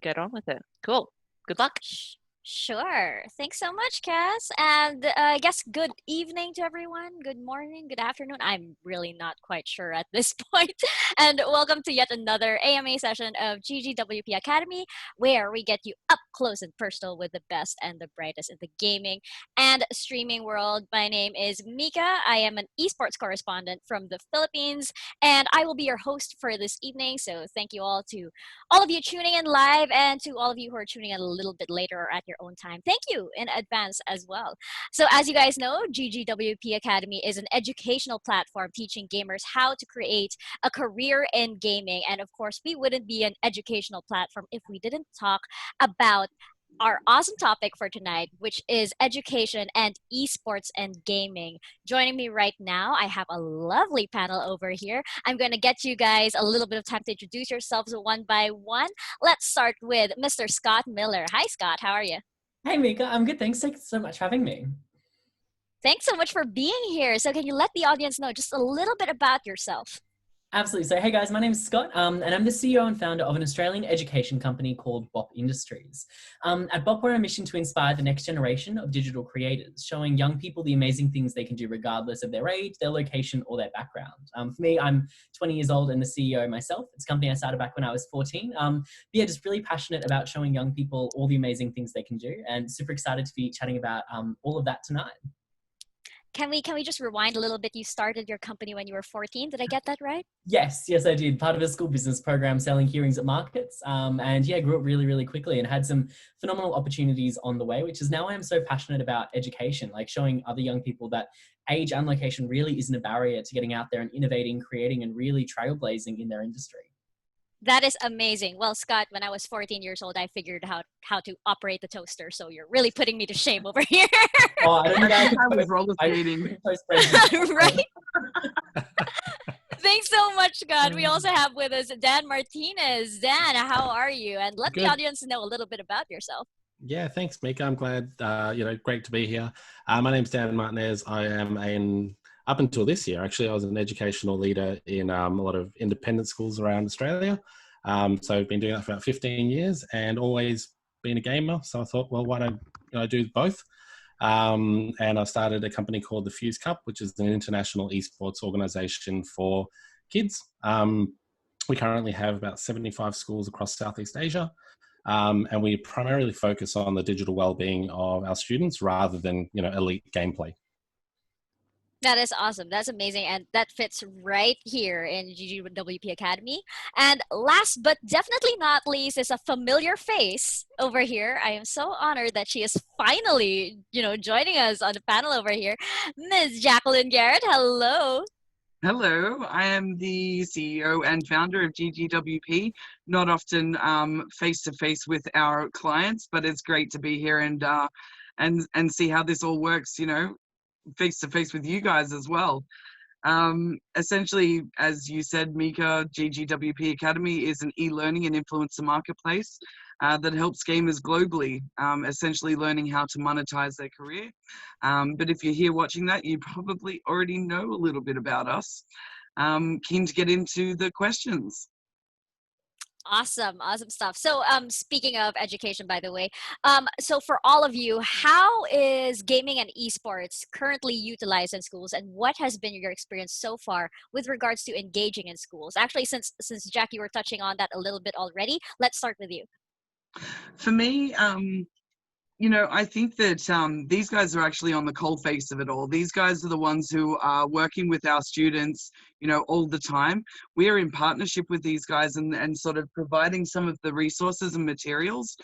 get on with it. Cool. Good luck. Sure. Thanks so much, Cass. And I guess good evening to everyone. Good morning, good afternoon. I'm really not quite sure at this point. And welcome to yet another AMA session of GGWP Academy, where we get you up close and personal with the best and the brightest in the gaming and streaming world. My name is Mika. I am an esports correspondent from the Philippines, and I will be your host for this evening. So thank you all of you tuning in live, and to all of you who are tuning in a little bit later or at your own time. Thank you in advance as well. So as you guys know, GGWP Academy is an educational platform teaching gamers how to create a career in gaming. And of course, we wouldn't be an educational platform if we didn't talk about our awesome topic for tonight, which is education and esports and gaming. Joining me right now, I have a lovely panel over here. I'm going to get you guys a little bit of time to introduce yourselves one by one. Let's start with Mr. Scott Millar. Hi, Scott. How are you? Hey, Mika. I'm good. Thanks so much for having me. Thanks so much for being here. So can you let the audience know just a little bit about yourself? Absolutely. So, hey guys, my name's Scott, and I'm the CEO and founder of an Australian education company called BOP Industries. At BOP, we're on a mission to inspire the next generation of digital creators, showing young people the amazing things they can do regardless of their age, their location, or their background. For me, I'm 20 years old and the CEO myself. It's a company I started back when I was 14. Yeah, just really passionate about showing young people all the amazing things they can do, and super excited to be chatting about all of that tonight. Can we just rewind a little bit? You started your company when you were 14. Did I get that right? Yes, I did. Part of a school business program selling hearings at markets. And yeah, grew up really, really quickly and had some phenomenal opportunities on the way, which is now why I'm so passionate about education, like showing other young people that age and location really isn't a barrier to getting out there and innovating, creating, and really trailblazing in their industry. That is amazing. Well, Scott, when I was 14 years old, I figured out how to operate the toaster. So you're really putting me to shame over here. Oh, I don't think I was roller skating. Right? Thanks so much, Scott. We also have with us Dan Martinez. Dan, how are you? And let the audience know a little bit about yourself. Yeah, thanks, Mika. I'm glad, great to be here. My name's Dan Martinez. I am up until this year, actually, I was an educational leader in a lot of independent schools around Australia. So I've been doing that for about 15 years and always been a gamer. So I thought, well, why don't I do both? And I started a company called the Fuse Cup, which is an international esports organization for kids. We currently have about 75 schools across Southeast Asia. And we primarily focus on the digital well-being of our students rather than, elite gameplay. That is awesome. That's amazing. And that fits right here in GGWP Academy. And last but definitely not least is a familiar face over here. I am so honored that she is finally, joining us on the panel over here. Ms. Jacqueline Garrett, hello. Hello, I am the CEO and founder of GGWP. Not often face-to-face with our clients, but it's great to be here and see how this all works, face-to-face with you guys as well. Essentially, as you said, Mika, GGWP Academy is an e-learning and influencer marketplace that helps gamers globally, essentially learning how to monetize their career. But if you're here watching that, you probably already know a little bit about us. Keen to get into the questions. Awesome stuff. So speaking of education, by the way, so for all of you, how is gaming and esports currently utilized in schools, and what has been your experience so far with regards to engaging in schools? Actually, since Jackie, you were touching on that a little bit already, let's start with you. For me, I think that these guys are actually on the cold face of it all. These guys are the ones who are working with our students, all the time. We are in partnership with these guys and sort of providing some of the resources and materials.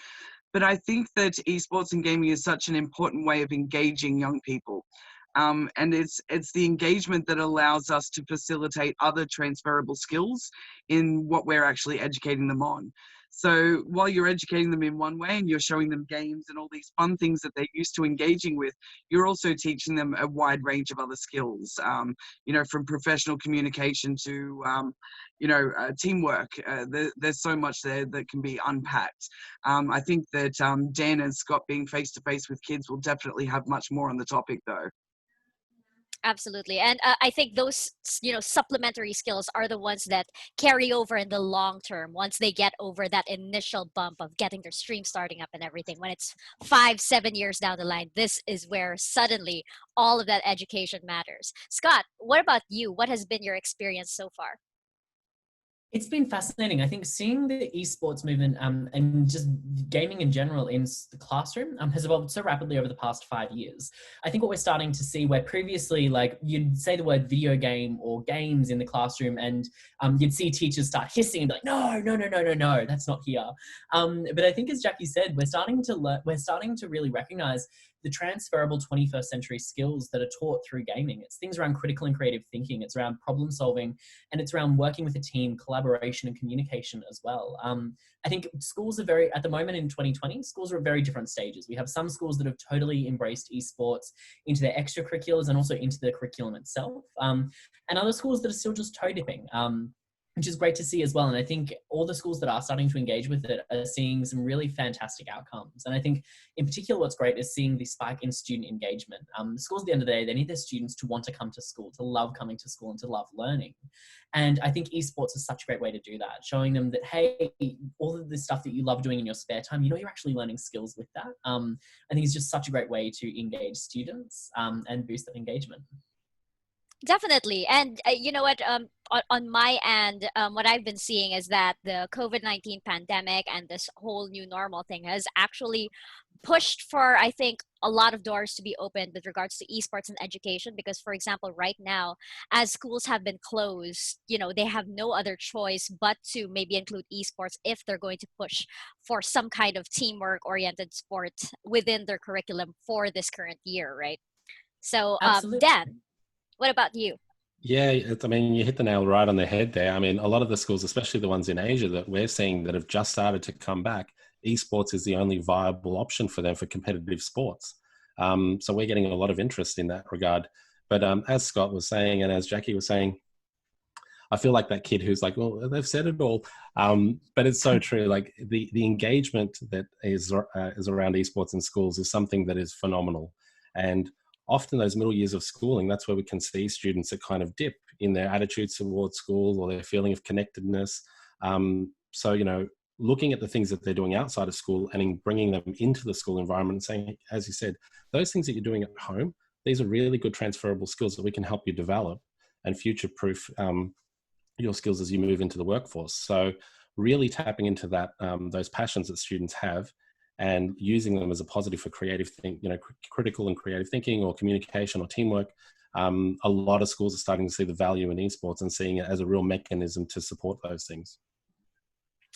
But I think that esports and gaming is such an important way of engaging young people. And it's the engagement that allows us to facilitate other transferable skills in what we're actually educating them on. So while you're educating them in one way and you're showing them games and all these fun things that they're used to engaging with, you're also teaching them a wide range of other skills, from professional communication to, teamwork. There's so much there that can be unpacked. I think that Dan and Scott being face-to-face with kids will definitely have much more on the topic, though. Absolutely. And I think those, supplementary skills are the ones that carry over in the long term once they get over that initial bump of getting their stream starting up and everything. When it's 5, 7 years down the line, this is where suddenly all of that education matters. Scott, what about you? What has been your experience so far? It's been fascinating. I think seeing the esports movement and just gaming in general in the classroom has evolved so rapidly over the past 5 years. I think what we're starting to see where previously, like, you'd say the word video game or games in the classroom and you'd see teachers start hissing and be like, no, no, no, no, no, no, that's not here. But I think as Jacquie said, we're starting to really recognize the transferable 21st century skills that are taught through gaming. It's things around critical and creative thinking. It's around problem solving, and it's around working with a team, collaboration and communication as well. I think schools are at the moment in 2020, schools are at very different stages. We have some schools that have totally embraced esports into their extracurriculars and also into the curriculum itself. And other schools that are still just toe dipping. Which is great to see as well. And I think all the schools that are starting to engage with it are seeing some really fantastic outcomes. And I think in particular, what's great is seeing the spike in student engagement. The schools at the end of the day, they need their students to want to come to school, to love coming to school and to love learning. And I think esports is such a great way to do that, showing them that, hey, all of the stuff that you love doing in your spare time, you're actually learning skills with that. I think it's just such a great way to engage students and boost that engagement. Definitely. And you know what? On my end, what I've been seeing is that the COVID-19 pandemic and this whole new normal thing has actually pushed for, I think, a lot of doors to be opened with regards to esports and education. Because, for example, right now, as schools have been closed, they have no other choice but to maybe include esports if they're going to push for some kind of teamwork-oriented sport within their curriculum for this current year, right? So, Absolutely. Dan, what about you? Yeah, you hit the nail right on the head there. I mean, a lot of the schools, especially the ones in Asia that we're seeing that have just started to come back, esports is the only viable option for them for competitive sports. So we're getting a lot of interest in that regard. But as Scott was saying, and as Jacquie was saying, I feel like that kid who's like, well, they've said it all. But it's so true. Like the engagement that is around esports in schools is something that is phenomenal. And often those middle years of schooling, that's where we can see students that kind of dip in their attitudes towards school or their feeling of connectedness. So, looking at the things that they're doing outside of school and bringing them into the school environment and saying, as you said, those things that you're doing at home, these are really good transferable skills that we can help you develop and future-proof your skills as you move into the workforce. So really tapping into that, those passions that students have, and using them as a positive for creative critical and creative thinking or communication or teamwork. A lot of schools are starting to see the value in esports and seeing it as a real mechanism to support those things.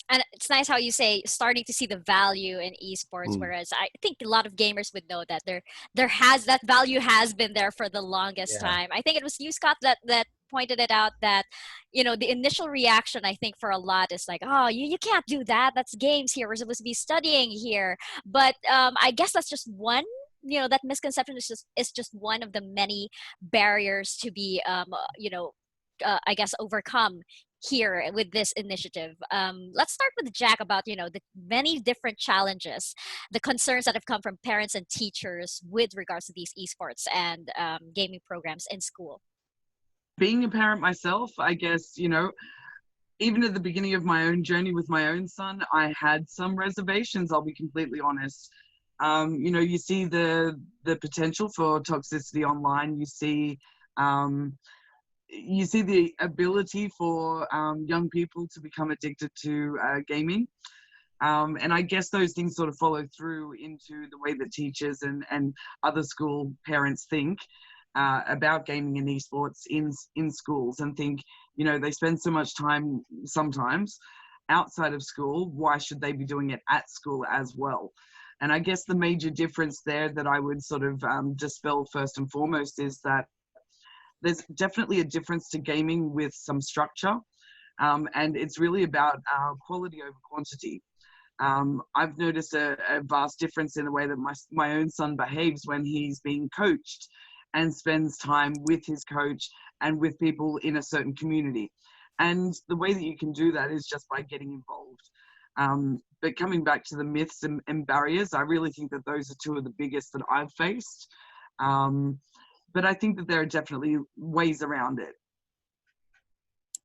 And it's nice how you say starting to see the value in esports, whereas I think a lot of gamers would know that that value has been there for the longest time. I think it was you, Scott, that pointed it out, that the initial reaction, I think, for a lot is like, oh, you can't do that, that's games here, we're supposed to be studying here. But I guess that's just one, that misconception is just one of the many barriers to be I guess overcome here with this initiative. Let's start with Jack about the many different challenges, the concerns that have come from parents and teachers with regards to these esports and gaming programs in school. Being a parent myself, I guess, even at the beginning of my own journey with my own son, I had some reservations, I'll be completely honest. You see the potential for toxicity online. You see the ability for young people to become addicted to gaming. And I guess those things sort of follow through into the way that teachers and other school parents think about gaming and esports in schools, and think, they spend so much time sometimes outside of school, why should they be doing it at school as well? And I guess the major difference there that I would sort of dispel first and foremost is that there's definitely a difference to gaming with some structure, and it's really about quality over quantity. I've noticed a vast difference in the way that my own son behaves when he's being coached and spends time with his coach and with people in a certain community. And the way that you can do that is just by getting involved. But coming back to the myths and barriers, I really think that those are two of the biggest that I've faced. but I think that there are definitely ways around it.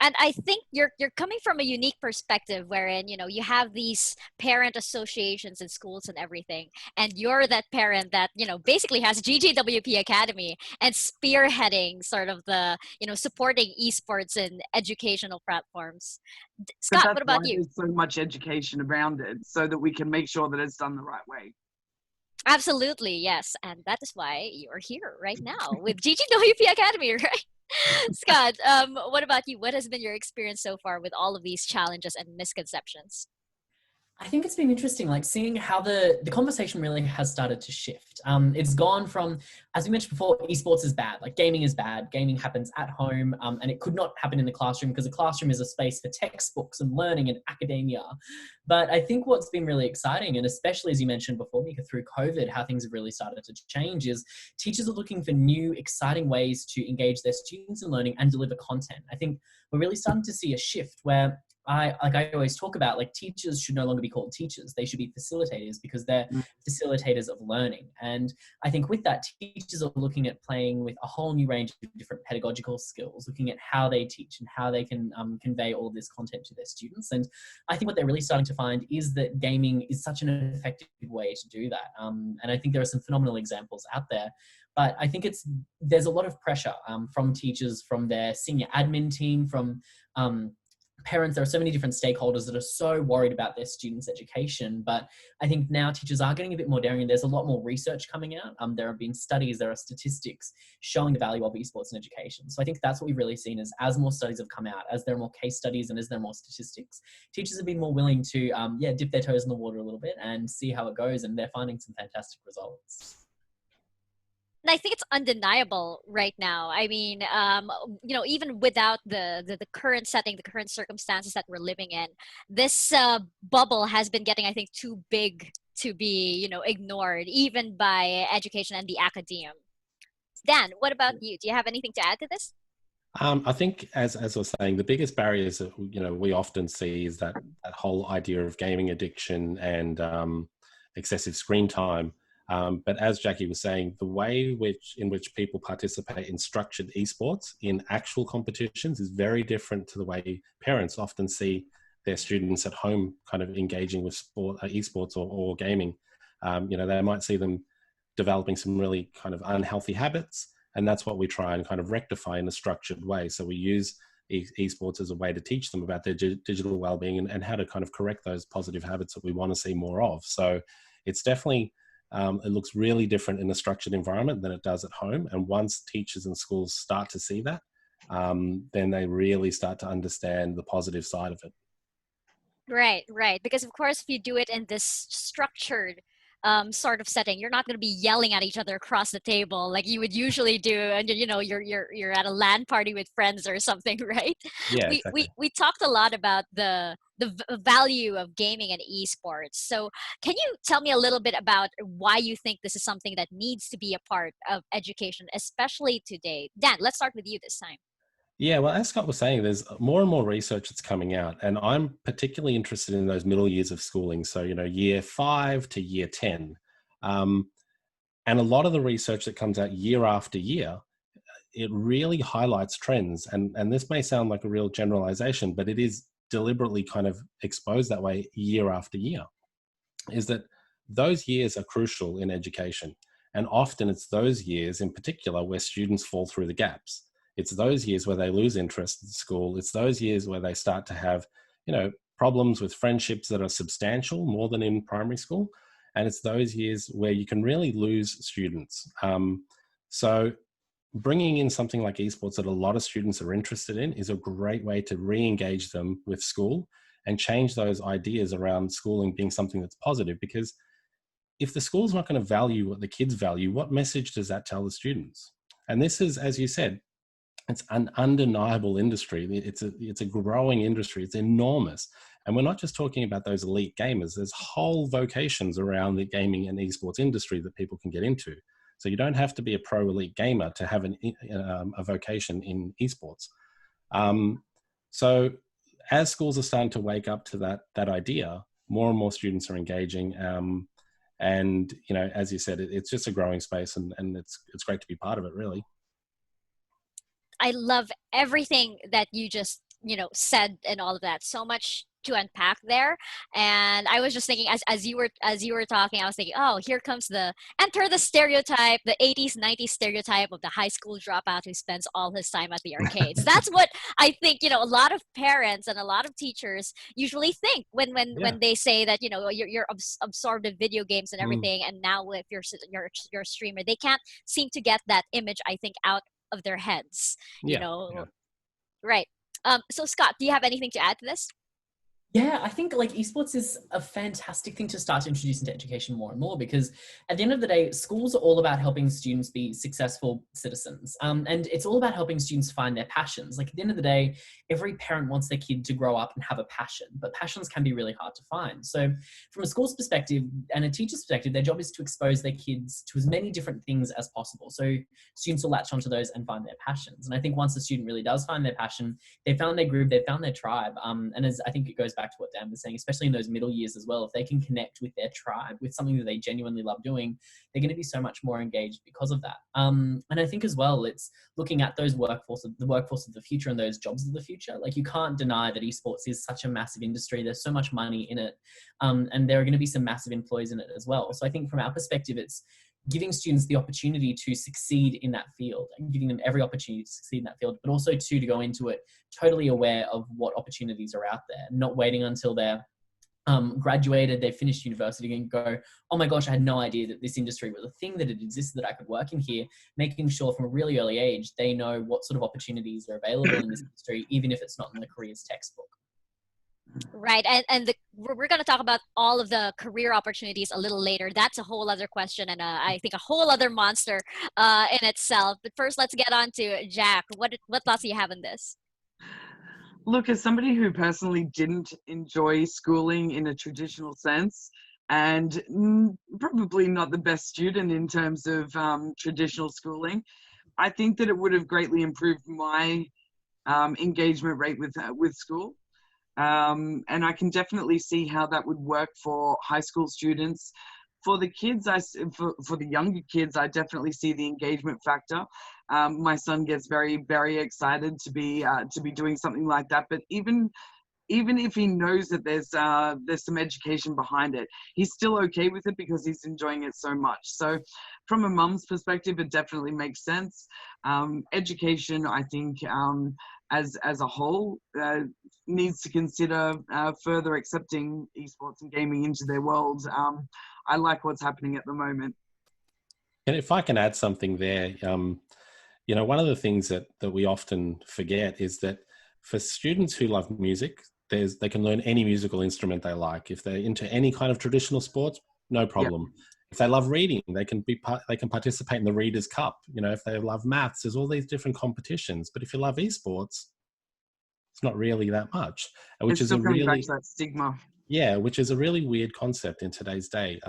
And I think you're coming from a unique perspective wherein, you have these parent associations in schools and everything, and you're that parent that, basically has GGWP Academy and spearheading sort of the, supporting esports and educational platforms. But Scott, that's what why about you? there's so much education around it, so that we can make sure that it's done the right way. Absolutely, yes. And that is why you're here right now with GGWP Academy, right? Scott, what about you? What has been your experience so far with all of these challenges and misconceptions? I think it's been interesting, like seeing how the conversation really has started to shift. It's gone from, as we mentioned before, esports is bad, like gaming is bad. Gaming happens at home, and it could not happen in the classroom because the classroom is a space for textbooks and learning and academia. But I think what's been really exciting, and especially as you mentioned before, Mika, through COVID, how things have really started to change is teachers are looking for new, exciting ways to engage their students in learning and deliver content. I think we're really starting to see a shift where I always talk about, like, teachers should no longer be called teachers. They should be facilitators because they're facilitators of learning. And I think with that, teachers are looking at playing with a whole new range of different pedagogical skills, looking at how they teach and how they can convey all of this content to their students. And I think what they're really starting to find is that gaming is such an effective way to do that. And I think there are some phenomenal examples out there. But I think there's a lot of pressure from teachers, from their senior admin team, from parents. There are so many different stakeholders that are so worried about their students' education. But I think now teachers are getting a bit more daring. There's a lot more research coming out. There have been studies, there are statistics showing the value of esports in education. So I think that's what we've really seen, is as more studies have come out, as there are more case studies and as there are more statistics, teachers have been more willing to dip their toes in the water a little bit and see how it goes. And they're finding some fantastic results. And I think it's undeniable right now. I mean, even without the current setting, the current circumstances that we're living in, this bubble has been getting, I think, too big to be, ignored, even by education and the academe. Dan, what about you? Do you have anything to add to this? I think, as I was saying, the biggest barriers that we often see is that whole idea of gaming addiction and excessive screen time. But as Jackie was saying, the way in which people participate in structured esports in actual competitions is very different to the way parents often see their students at home kind of engaging with esports or gaming. They might see them developing some really kind of unhealthy habits, and that's what we try and kind of rectify in a structured way. So we use esports as a way to teach them about their digital well-being and how to kind of correct those positive habits that we want to see more of. So it's definitely... it looks really different in a structured environment than it does at home. And once teachers and schools start to see that, then they really start to understand the positive side of it. Right. Because of course, if you do it in this structured sort of setting, you're not going to be yelling at each other across the table like you would usually do, and you're at a LAN party with friends or something, right? Yeah, we, exactly. we talked a lot about the value of gaming and esports. So can you tell me a little bit about why you think this is something that needs to be a part of education, especially today? Dan, let's start with you this time. Yeah, well, as Scott was saying, there's more and more research that's coming out, and I'm particularly interested in those middle years of schooling. So, year 5 to year 10. And a lot of the research that comes out year after year, it really highlights trends. And this may sound like a real generalization, but it is deliberately kind of exposed that way year after year, is that those years are crucial in education. And often it's those years in particular where students fall through the gaps. It's those years where they lose interest in school. It's those years where they start to have, problems with friendships that are substantial more than in primary school. And it's those years where you can really lose students. So bringing in something like esports that a lot of students are interested in is a great way to re-engage them with school and change those ideas around schooling being something that's positive. Because if the school's not going to value what the kids value, what message does that tell the students? And this is, as you said, it's an undeniable industry. It's a growing industry. It's enormous. And we're not just talking about those elite gamers. There's whole vocations around the gaming and esports industry that people can get into. So you don't have to be a pro elite gamer to have a vocation in esports. So as schools are starting to wake up to that idea, more and more students are engaging. And as you said, it's just a growing space, and it's great to be part of it, really. I love everything that you just, said and all of that. So much to unpack there. And I was just thinking as you were talking, I was thinking, oh, here comes the stereotype, the 80s, 90s stereotype of the high school dropout who spends all his time at the arcades. That's what I think, a lot of parents and a lot of teachers usually think when they say that, you're absorbed in video games and everything. And now if you're a streamer, they can't seem to get that image, I think, out of their heads, Right. So Scott, do you have anything to add to this? Yeah, I think like esports is a fantastic thing to start to introduce into education more and more, because at the end of the day, schools are all about helping students be successful citizens. And it's all about helping students find their passions. Like at the end of the day, every parent wants their kid to grow up and have a passion, but passions can be really hard to find. So from a school's perspective and a teacher's perspective, their job is to expose their kids to as many different things as possible. So students will latch onto those and find their passions. And I think once a student really does find their passion, they found their groove, they found their tribe. And as I think it goes back to what Dan was saying, especially in those middle years as well, if they can connect with their tribe, with something that they genuinely love doing, they're going to be so much more engaged because of that. And I think as well, it's looking at the workforce of the future and those jobs of the future. Like you can't deny that esports is such a massive industry. There's so much money in it. And there are going to be some massive employees in it as well. So I think from our perspective, it's giving students the opportunity to succeed in that field and giving them every opportunity to succeed in that field, but also to go into it totally aware of what opportunities are out there, not waiting until they're graduated, they've finished university and go, oh my gosh, I had no idea that this industry was a thing, that it existed, that I could work in here. Making sure from a really early age, they know what sort of opportunities are available in this industry, even if it's not in the careers textbook. Right. We're going to talk about all of the career opportunities a little later. That's a whole other question and I think a whole other monster in itself. But first, let's get on to Jack. What thoughts do you have on this? Look, as somebody who personally didn't enjoy schooling in a traditional sense, and probably not the best student in terms of traditional schooling, I think that it would have greatly improved my engagement rate with school. And I can definitely see how that would work for high school students. For the kids, for the younger kids, I definitely see the engagement factor. My son gets very, very excited to be doing something like that. But even if he knows that there's some education behind it, he's still okay with it because he's enjoying it so much. So from a mum's perspective, it definitely makes sense. Education, I think, as a whole, needs to consider further accepting esports and gaming into their world. I like what's happening at the moment. And if I can add something there, one of the things that we often forget is that for students who love music, they can learn any musical instrument they like. If they're into any kind of traditional sports, no problem. Yep. If they love reading, they can participate in the Reader's Cup. If they love maths, there's all these different competitions. But if you love esports, it's not really that much, which is a really back to that stigma. Yeah, which is a really weird concept in today's day.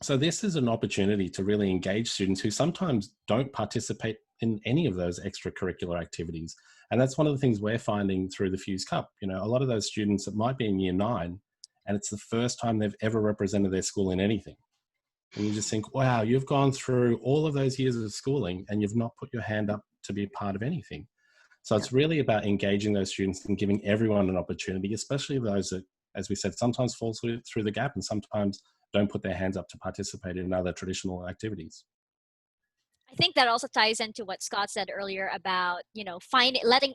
So this is an opportunity to really engage students who sometimes don't participate in any of those extracurricular activities. And that's one of the things we're finding through the Fuse Cup. A lot of those students that might be in year 9, and it's the first time they've ever represented their school in anything. And you just think, wow, you've gone through all of those years of schooling and you've not put your hand up to be a part of anything. So it's really about engaging those students and giving everyone an opportunity, especially those that, as we said, sometimes fall through the gap and sometimes don't put their hands up to participate in other traditional activities. I think that also ties into what Scott said earlier about, letting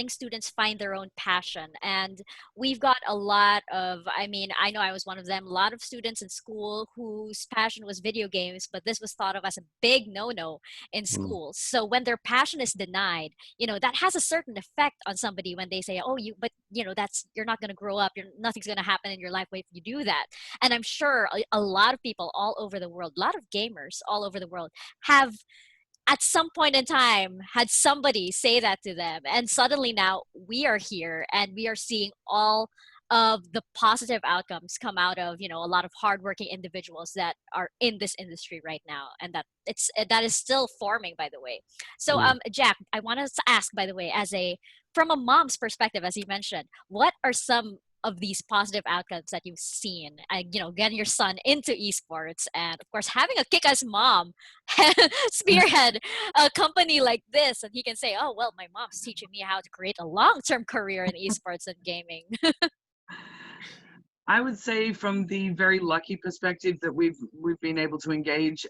students find their own passion. And we've got a lot of, I know I was one of them, a lot of students in school whose passion was video games, but this was thought of as a big no-no in schools. So when their passion is denied, that has a certain effect on somebody when they say, you're not going to grow up, nothing's going to happen in your life if you do that. And I'm sure a lot of people all over the world, a lot of gamers all over the world have at some point in time had somebody say that to them, and suddenly now we are here and we are seeing all of the positive outcomes come out of a lot of hardworking individuals that are in this industry right now, and that is still forming, by the way. So Jack, I wanted to ask, by the way, from a mom's perspective, as you mentioned, what are some of these positive outcomes that you've seen, and getting your son into esports, and of course having a kick-ass mom spearhead a company like this, and he can say, oh well, my mom's teaching me how to create a long-term career in esports and gaming. I would say from the very lucky perspective that we've been able to engage,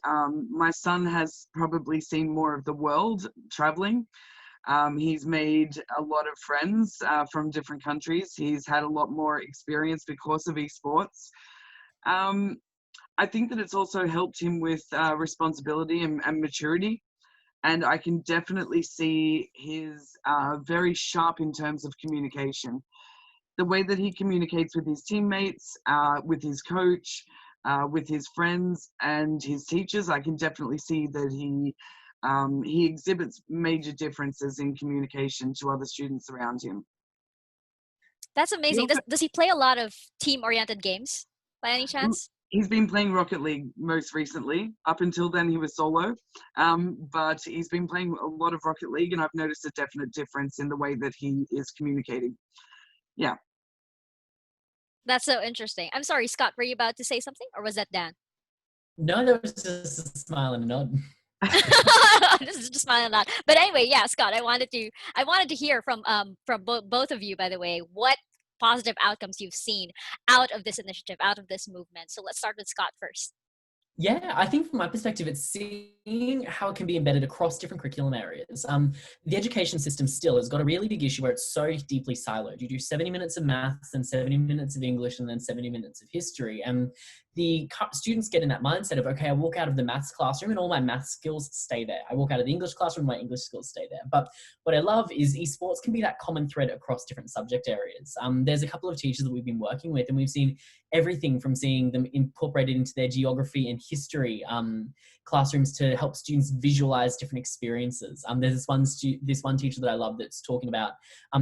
my son has probably seen more of the world traveling. He's made a lot of friends from different countries. He's had a lot more experience because of esports. I think that it's also helped him with responsibility and maturity. And I can definitely see his very sharp in terms of communication. The way that he communicates with his teammates, with his coach, with his friends and his teachers, I can definitely see that he exhibits major differences in communication to other students around him. That's amazing. Does he play a lot of team-oriented games by any chance? He's been playing Rocket League most recently. Up until then, he was solo. But he's been playing a lot of Rocket League, and I've noticed a definite difference in the way that he is communicating. Yeah. That's so interesting. I'm sorry, Scott, were you about to say something, or was that Dan? No, there was just a smile and a nod. Just smiling a lot. But anyway, yeah, Scott, I wanted to hear from both of you, by the way, what positive outcomes you've seen out of this initiative, out of this movement. So let's start with Scott first. Yeah, I think from my perspective, it's seeing how it can be embedded across different curriculum areas. The education system still has got a really big issue where it's so deeply siloed. You do 70 minutes of maths and 70 minutes of English and then 70 minutes of history. And the students get in that mindset of, okay, I walk out of the maths classroom and all my maths skills stay there. I walk out of the English classroom and my English skills stay there. But what I love is esports can be that common thread across different subject areas. There's a couple of teachers that we've been working with, and we've seen everything from seeing them incorporated into their geography and history classrooms to help students visualize different experiences. There's this one teacher that I love that's talking about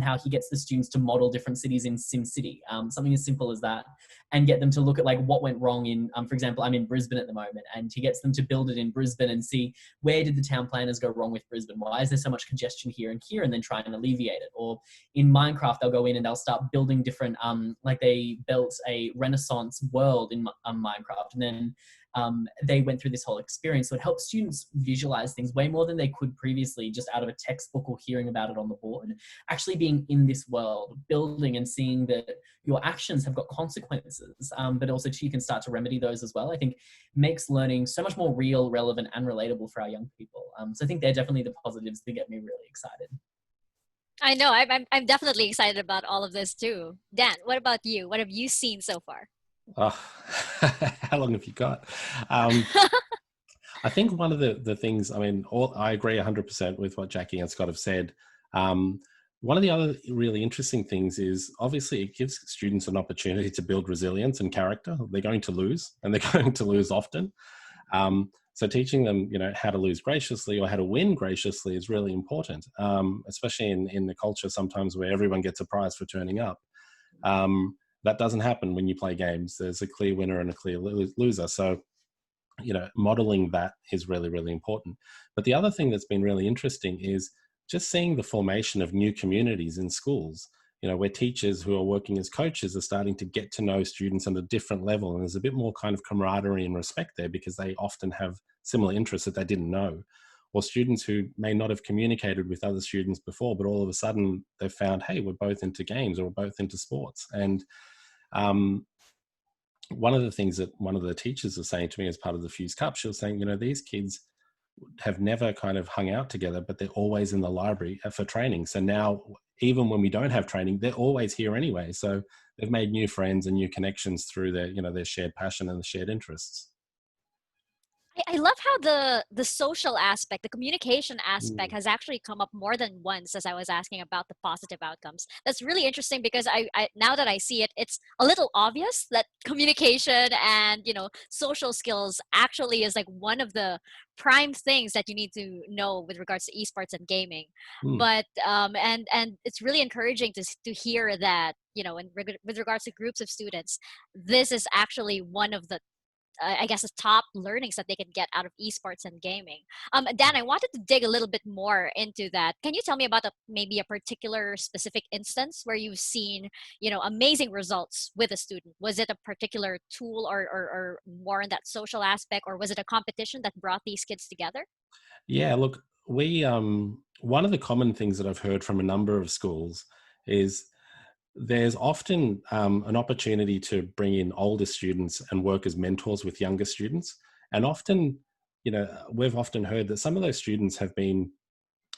how he gets the students to model different cities in SimCity, something as simple as that, and get them to look at like what went wrong in, for example, I'm in Brisbane at the moment, and he gets them to build it in Brisbane and see where did the town planners go wrong with Brisbane? Why is there so much congestion here and here? And then try and alleviate it. Or in Minecraft, they'll go in and they'll start building different, like they built a Renaissance world in Minecraft, and then they went through this whole experience. So it helps students visualize things way more than they could previously just out of a textbook or hearing about it on the board. Actually being in this world, building and seeing that your actions have got consequences, but also too, you can start to remedy those as well, I think makes learning so much more real, relevant and relatable for our young people. So I think they're definitely the positives that get me really excited. I know, I'm definitely excited about all of this too. Dan, what about you? What have you seen so far? Oh, how long have you got? I think one of the things, I mean, I agree 100% with what Jackie and Scott have said. One of the other really interesting things is obviously it gives students an opportunity to build resilience and character. They're going to lose, and they're going to lose often. So teaching them, how to lose graciously or how to win graciously is really important, especially in the culture sometimes where everyone gets a prize for turning up. That doesn't happen when you play games. There's a clear winner and a clear loser. So, modeling that is really, really important. But the other thing that's been really interesting is just seeing the formation of new communities in schools, where teachers who are working as coaches are starting to get to know students on a different level. And there's a bit more kind of camaraderie and respect there because they often have similar interests that they didn't know. Or students who may not have communicated with other students before, but all of a sudden they've found, hey, we're both into games or we're both into sports. And one of the things that one of the teachers was saying to me as part of the Fuse Cup, she was saying, these kids have never kind of hung out together, but they're always in the library for training. So now, even when we don't have training, they're always here anyway. So they've made new friends and new connections through their shared passion and the shared interests. I love how the social aspect, the communication aspect has actually come up more than once as I was asking about the positive outcomes. That's really interesting because I now that I see it, it's a little obvious that communication and, social skills actually is like one of the prime things that you need to know with regards to esports and gaming. But and it's really encouraging to hear that, with regards to groups of students, this is actually one of the I guess, the top learnings that they can get out of esports and gaming. Dan, I wanted to dig a little bit more into that. Can you tell me about maybe a particular specific instance where you've seen, amazing results with a student? Was it a particular tool or more in that social aspect, or was it a competition that brought these kids together? Yeah, look, we one of the common things that I've heard from a number of schools is there's often an opportunity to bring in older students and work as mentors with younger students. And often, we've often heard that some of those students have been,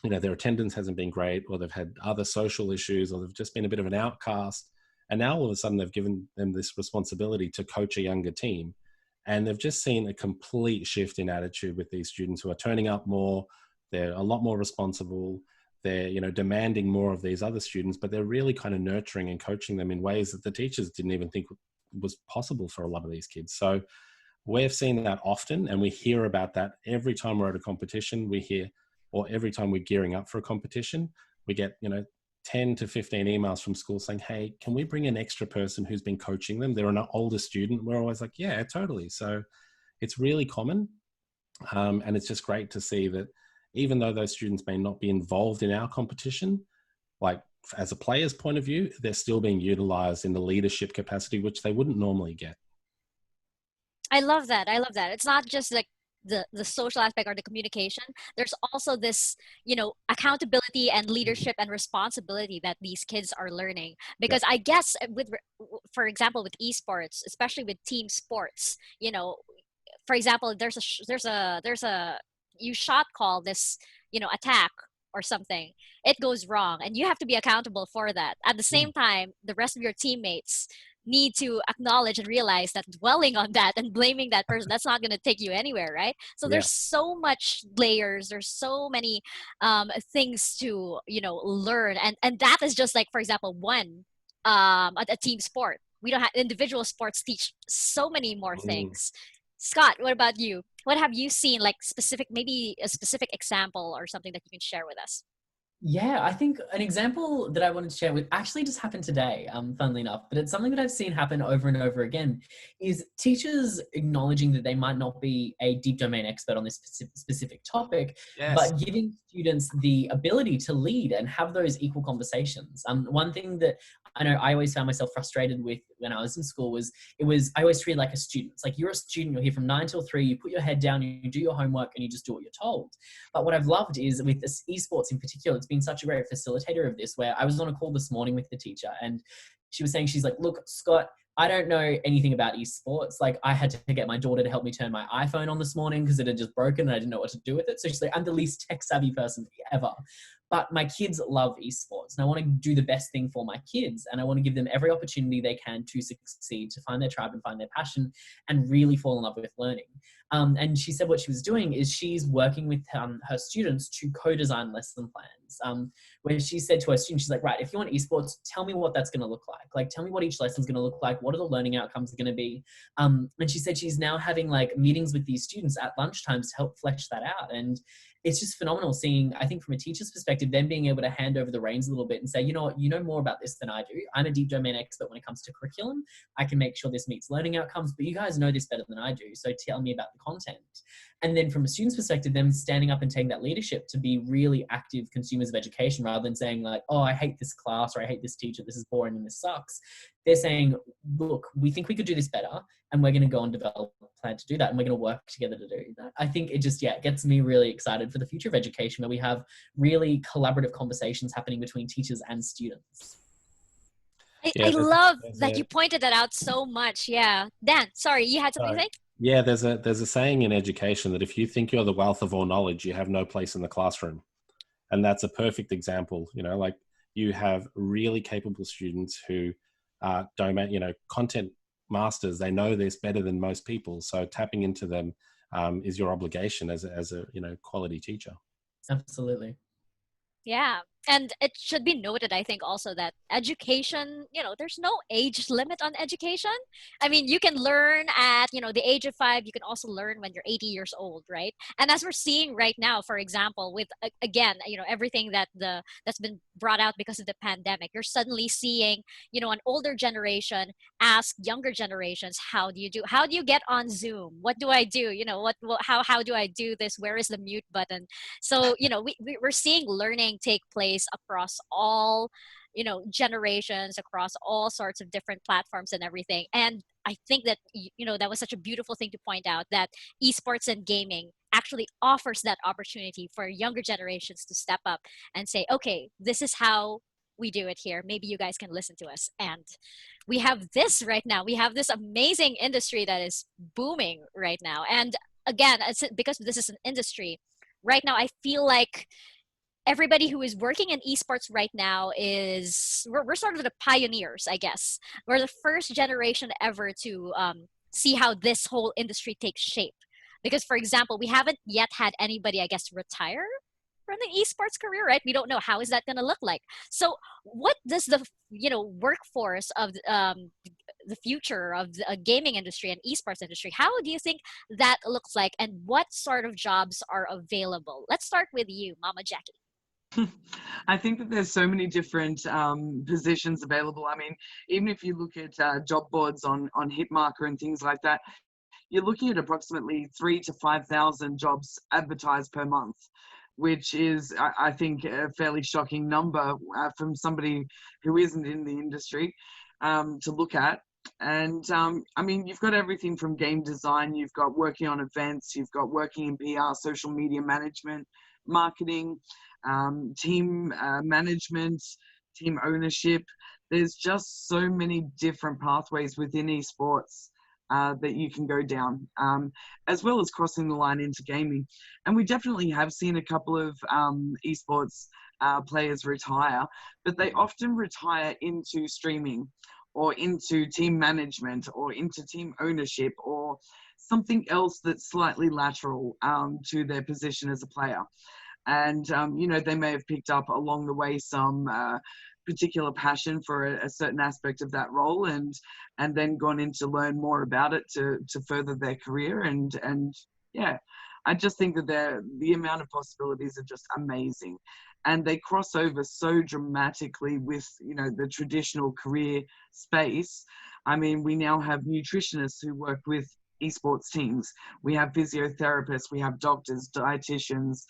their attendance hasn't been great, or they've had other social issues, or they've just been a bit of an outcast. And now all of a sudden they've given them this responsibility to coach a younger team. And they've just seen a complete shift in attitude with these students who are turning up more. They're a lot more responsible. They're, demanding more of these other students, but they're really kind of nurturing and coaching them in ways that the teachers didn't even think was possible for a lot of these kids. So we've seen that often, and we hear about that every time we're at a competition. We hear, or every time we're gearing up for a competition, we get, 10 to 15 emails from schools saying, hey, can we bring an extra person who's been coaching them? They're an older student. We're always like, yeah, totally. So it's really common. And it's just great to see that even though those students may not be involved in our competition, like as a player's point of view, they're still being utilized in the leadership capacity, which they wouldn't normally get. I love that. It's not just like the social aspect or the communication. There's also this, accountability and leadership and responsibility that these kids are learning. Because I guess for example, with esports, especially with team sports, for example, there's a you shot call this, attack or something, it goes wrong, and you have to be accountable for that. At the same time, the rest of your teammates need to acknowledge and realize that dwelling on that and blaming that person, that's not going to take you anywhere, right? So there's so much layers, there's so many things to learn, and that is just like, for example, one a team sport. We don't have individual sports teach so many more things. Scott, what about you? What have you seen, like maybe a specific example or something that you can share with us? Yeah, I think an example that I wanted to share with actually just happened today, funnily enough, but it's something that I've seen happen over and over again, is teachers acknowledging that they might not be a deep domain expert on this specific topic, but giving students the ability to lead and have those equal conversations. One thing that I know I always found myself frustrated with when I was in school was I always treated like a student. It's like, you're a student, you're here from 9 till 3, you put your head down, you do your homework, and you just do what you're told. But what I've loved is with this esports in particular, it's been such a great facilitator of this, where I was on a call this morning with the teacher, and she was saying, she's like, look, Scott, I don't know anything about esports. Like, I had to get my daughter to help me turn my iPhone on this morning because it had just broken and I didn't know what to do with it. So she's like, I'm the least tech savvy person ever. But my kids love esports, and I want to do the best thing for my kids, and I want to give them every opportunity they can to succeed, to find their tribe and find their passion and really fall in love with learning. And she said what she was doing is she's working with her students to co-design lesson plans, where she said to her students, she's like, right, if you want esports, tell me what that's going to look like. Like, tell me what each lesson is going to look like. What are the learning outcomes going to be? And she said she's now having like meetings with these students at lunchtimes to help flesh that out. And it's just phenomenal seeing, I think from a teacher's perspective, them being able to hand over the reins a little bit and say, you know what, you know more about this than I do. I'm a deep domain expert when it comes to curriculum. I can make sure this meets learning outcomes, but you guys know this better than I do. So tell me about the content. And then from a student's perspective, them standing up and taking that leadership to be really active consumers of education, rather than saying like, oh, I hate this class, or I hate this teacher, this is boring and this sucks. They're saying, look, we think we could do this better, and we're going to go and develop a plan to do that, and we're going to work together to do that. I think it just, it gets me really excited for the future of education, where we have really collaborative conversations happening between teachers and students. I love that you pointed that out so much. Yeah. Dan, sorry, you had something to say? Yeah, there's a saying in education that if you think you're the wealth of all knowledge, you have no place in the classroom. And that's a perfect example. Like, you have really capable students who are content masters. They know this better than most people. So tapping into them is your obligation as a quality teacher. Absolutely. Yeah. And it should be noted, I think, also that education, there's no age limit on education. I mean, you can learn at, the age of 5. You can also learn when you're 80 years old, right? And as we're seeing right now, for example, with, again, everything that's been brought out because of the pandemic, you're suddenly seeing, an older generation ask younger generations, how do you get on Zoom? What do I do? How do I do this? Where is the mute button? So we're seeing learning take place across all generations, across all sorts of different platforms and everything. And I think that that was such a beautiful thing to point out, that esports and gaming actually offers that opportunity for younger generations to step up and say, okay, this is how we do it here. Maybe you guys can listen to us. And we have this right now. We have this amazing industry that is booming right now. And again, because this is an industry right now, I feel like everybody who is working in esports right now we're sort of the pioneers, I guess. We're the first generation ever to see how this whole industry takes shape. Because, for example, we haven't yet had anybody, I guess, retire from the esports career, right? We don't know how is that going to look like. So what does the workforce of the future of the gaming industry and esports industry, how do you think that looks like, and what sort of jobs are available? Let's start with you, Mama Jacquie. I think that there's so many different positions available. I mean, even if you look at job boards on Hitmarker and things like that, you're looking at approximately 3,000 to 5,000 jobs advertised per month, which is, I think, a fairly shocking number from somebody who isn't in the industry to look at. And I mean, you've got everything from game design, you've got working on events, you've got working in PR, social media management, marketing, team management, team ownership. There's just so many different pathways within esports that you can go down, as well as crossing the line into gaming. And we definitely have seen a couple of esports players retire, but they often retire into streaming or into team management or into team ownership or something else that's slightly lateral to their position as a player. And, they may have picked up along the way some particular passion for a certain aspect of that role and then gone in to learn more about it to further their career. And yeah, I just think that the amount of possibilities are just amazing. And they cross over so dramatically with, the traditional career space. I mean, we now have nutritionists who work with esports teams. We have physiotherapists, we have doctors, dietitians.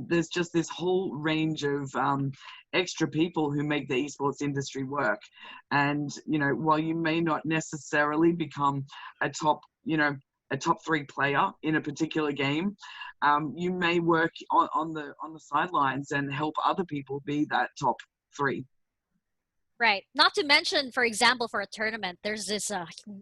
There's just this whole range of extra people who make the esports industry work. And, while you may not necessarily become a top 3 player in a particular game, you may work on the sidelines and help other people be that top 3. Right. Not to mention, for example, for a tournament, there's this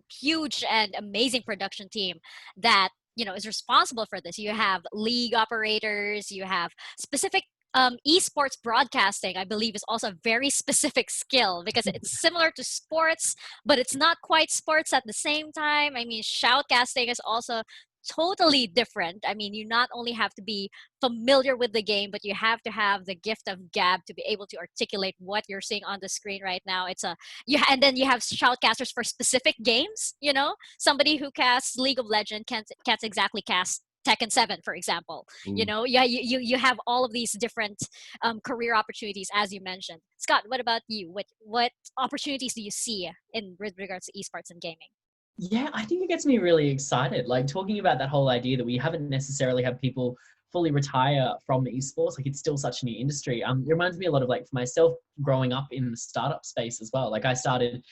huge and amazing production team that, is responsible for this. You have league operators, you have specific esports broadcasting, I believe, is also a very specific skill because it's similar to sports, but it's not quite sports at the same time. I mean, shoutcasting is also totally different. I mean, you not only have to be familiar with the game, but you have to have the gift of gab to be able to articulate what you're seeing on the screen right now. And then you have shoutcasters for specific games. Somebody who casts League of Legends can't exactly cast Tekken 7, for example. You have all of these different career opportunities, as you mentioned. Scott, what about you? What opportunities do you see with regards to esports and gaming? Yeah, I think it gets me really excited. Like talking about that whole idea that we haven't necessarily had people fully retire from esports. Like it's still such a new industry. It reminds me a lot of, like, for myself, growing up in the startup space as well. Like I started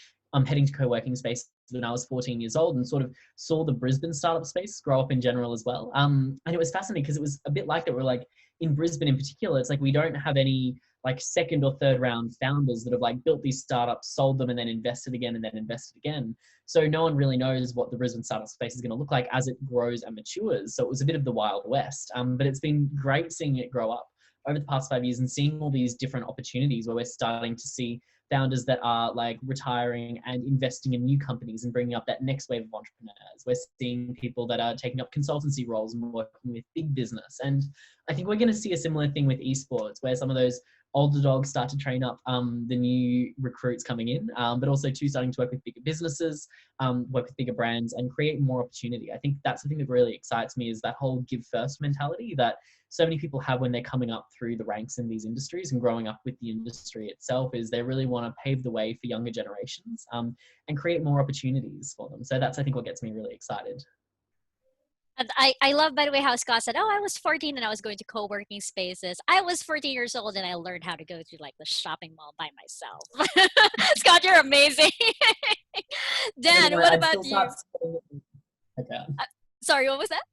heading to co-working space when I was 14 years old and sort of saw the Brisbane startup space grow up in general as well. And it was fascinating because it was a bit like that. We're like, in Brisbane in particular, it's like we don't have any like second or third round founders that have like built these startups, sold them and then invested again and then invested again. So no one really knows what the Brisbane startup space is going to look like as it grows and matures. So it was a bit of the Wild West. But it's been great seeing it grow up over the past 5 years and seeing all these different opportunities where we're starting to see founders that are like retiring and investing in new companies and bringing up that next wave of entrepreneurs. We're seeing people that are taking up consultancy roles and working with big business. And I think we're going to see a similar thing with esports, where some of those older dogs start to train up the new recruits coming in, but also too starting to work with bigger businesses, work with bigger brands and create more opportunity. I think that's the thing that really excites me is that whole give first mentality that so many people have when they're coming up through the ranks in these industries and growing up with the industry itself is they really want to pave the way for younger generations and create more opportunities for them. So that's, I think, what gets me really excited. And I love, by the way, how Scott said, oh, I was 14 and I was going to co-working spaces. I was 14 years old and I learned how to go to like the shopping mall by myself. Scott, you're amazing. Dan, what about you? Okay. Sorry, what was that?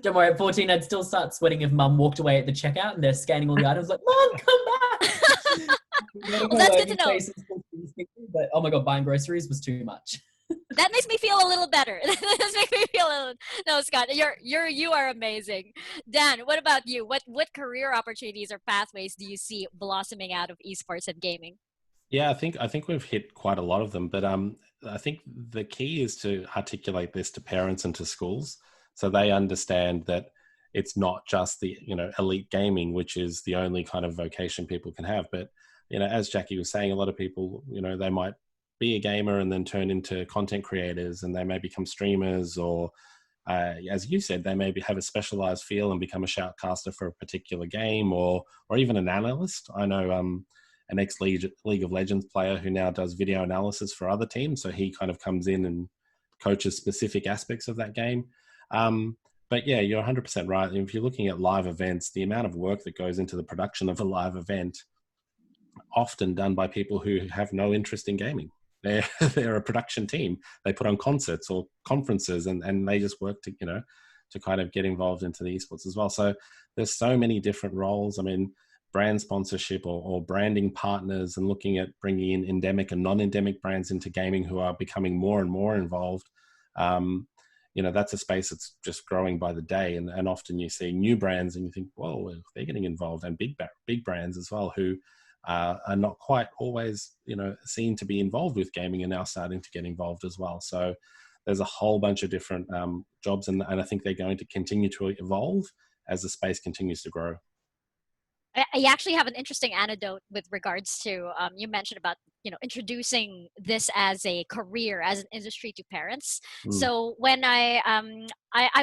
Don't worry, at 14, I'd still start sweating if mum walked away at the checkout and they're scanning all the items like, Mom, come back! Well, that's good to know. But oh my God, buying groceries was too much. That makes me feel a little better. That makes me feel a little. No, Scott, you are amazing. Dan, what about you? What career opportunities or pathways do you see blossoming out of esports and gaming? Yeah, I think we've hit quite a lot of them, but I think the key is to articulate this to parents and to schools so they understand that it's not just the elite gaming, which is the only kind of vocation people can have. But as Jackie was saying, a lot of people they might be a gamer and then turn into content creators, and they may become streamers, or as you said, they maybe have a specialized feel and become a shoutcaster for a particular game, or even an analyst. I know an ex-League of Legends player who now does video analysis for other teams, so he kind of comes in and coaches specific aspects of that game. But yeah, you're 100% right. If you're looking at live events, the amount of work that goes into the production of a live event, often done by people who have no interest in gaming. They're a production team. They put on concerts or conferences and they just work to kind of get involved into the esports as well. So there's so many different roles. I mean, brand sponsorship or branding partners, and looking at bringing in endemic and non-endemic brands into gaming who are becoming more and more involved. That's a space that's just growing by the day. And often you see new brands and you think, whoa, they're getting involved, and big brands as well who are not quite always, seen to be involved with gaming and now starting to get involved as well. So there's a whole bunch of different jobs, and I think they're going to continue to evolve as the space continues to grow. I actually have an interesting anecdote with regards to, you mentioned about, introducing this as a career, as an industry to parents. So when I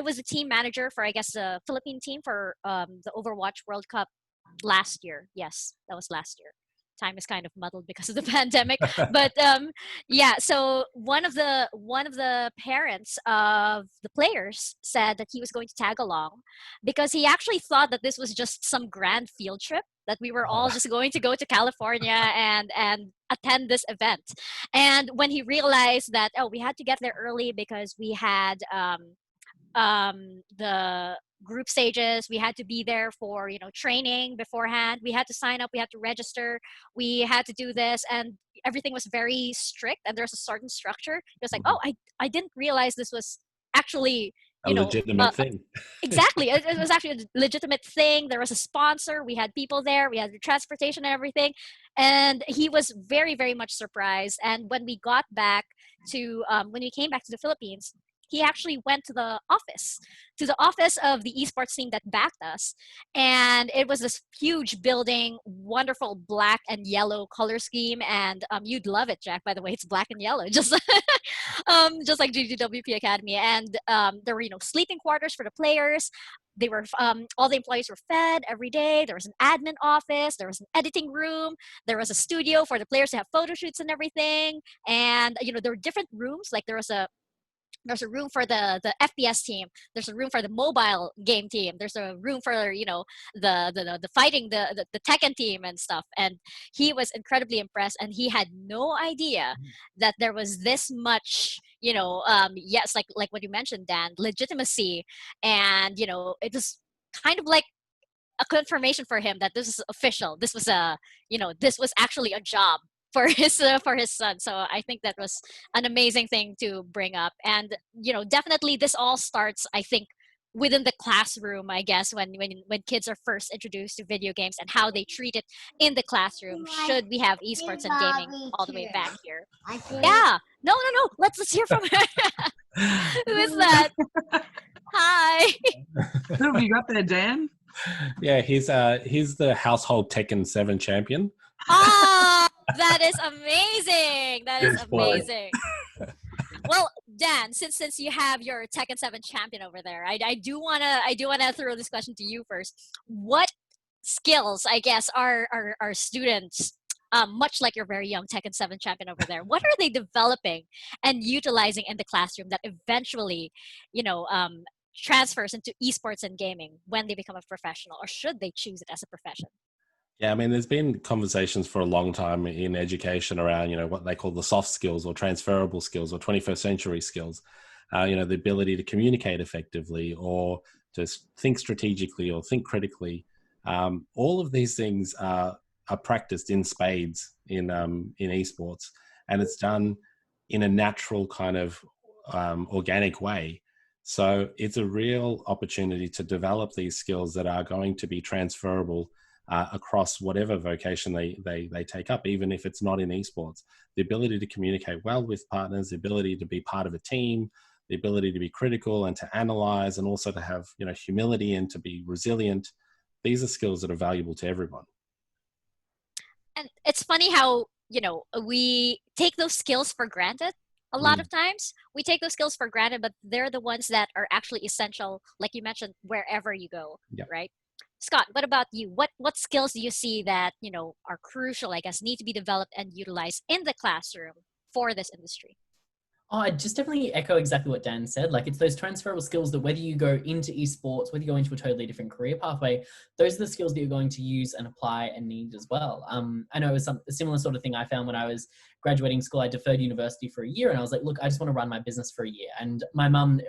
was a team manager for, I guess, the Philippine team for the Overwatch World Cup last year. Yes, that was last year. Time is kind of muddled because of the pandemic. But yeah, so one of the parents of the players said that he was going to tag along because he actually thought that this was just some grand field trip, that we were all just going to go to California and attend this event. And when he realized that, we had to get there early because we had the group stages, we had to be there for training beforehand, we had to sign up, we had to register, we had to do this, and everything was very strict and there's a certain structure. It was like, I didn't realize this was actually a legitimate thing. Exactly. It was actually a legitimate thing. There was a sponsor, we had people there, we had the transportation and everything, and he was very, very much surprised. And when we got back to when we came back to the Philippines, he actually went to the office of the esports team that backed us. And it was this huge building, wonderful black and yellow color scheme. And you'd love it, Jack, by the way, it's black and yellow, just like GGWP Academy. And there were, sleeping quarters for the players. They were all the employees were fed every day. There was an admin office, there was an editing room, there was a studio for the players to have photo shoots and everything. And there were different rooms. Like there's a room for the FPS team. There's a room for the mobile game team. There's a room for the fighting the Tekken team and stuff. And he was incredibly impressed, and he had no idea that there was this much yes, like what you mentioned, Dan, legitimacy, and it was kind of like a confirmation for him that this is official. This was this was actually a job for his son. So I think that was an amazing thing to bring up. And definitely this all starts, I think, within the classroom, I guess, when kids are first introduced to video games and how they treat it in the classroom. Should we have esports and gaming all the way back here? Yeah. No. Let's hear from her. Who is that? Hi. Who have you got there, Dan? Yeah, he's the household Tekken 7 champion. Oh, that is amazing. That is Yes, boy. amazing. Well, Dan, since you have your Tekken 7 champion over there, I do wanna throw this question to you first. What skills, I guess, are students, much like your very young Tekken 7 champion over there, what are they developing and utilizing in the classroom that eventually, transfers into esports and gaming when they become a professional, or should they choose it as a profession? Yeah, I mean, there's been conversations for a long time in education around, what they call the soft skills or transferrable skills or 21st century skills. The ability to communicate effectively or to think strategically or think critically. All of these things are practiced in spades in esports, and it's done in a natural kind of organic way. So it's a real opportunity to develop these skills that are going to be transferable across whatever vocation they take up, even if it's not in esports. The ability to communicate well with partners, the ability to be part of a team, the ability to be critical and to analyze, and also to have humility and to be resilient. These are skills that are valuable to everyone. And it's funny how, we take those skills for granted. A lot of times we take those skills for granted, but they're the ones that are actually essential, like you mentioned, wherever you go, right? Scott, what about you? What skills do you see that, are crucial, I guess, need to be developed and utilized in the classroom for this industry? Oh, I just definitely echo exactly what Dan said. Like, it's those transferable skills that whether you go into esports, whether you go into a totally different career pathway, those are the skills that you're going to use and apply and need as well. I know it was a similar sort of thing I found when I was graduating school. I deferred university for a year and I was like, look, I just want to run my business for a year. And my mum,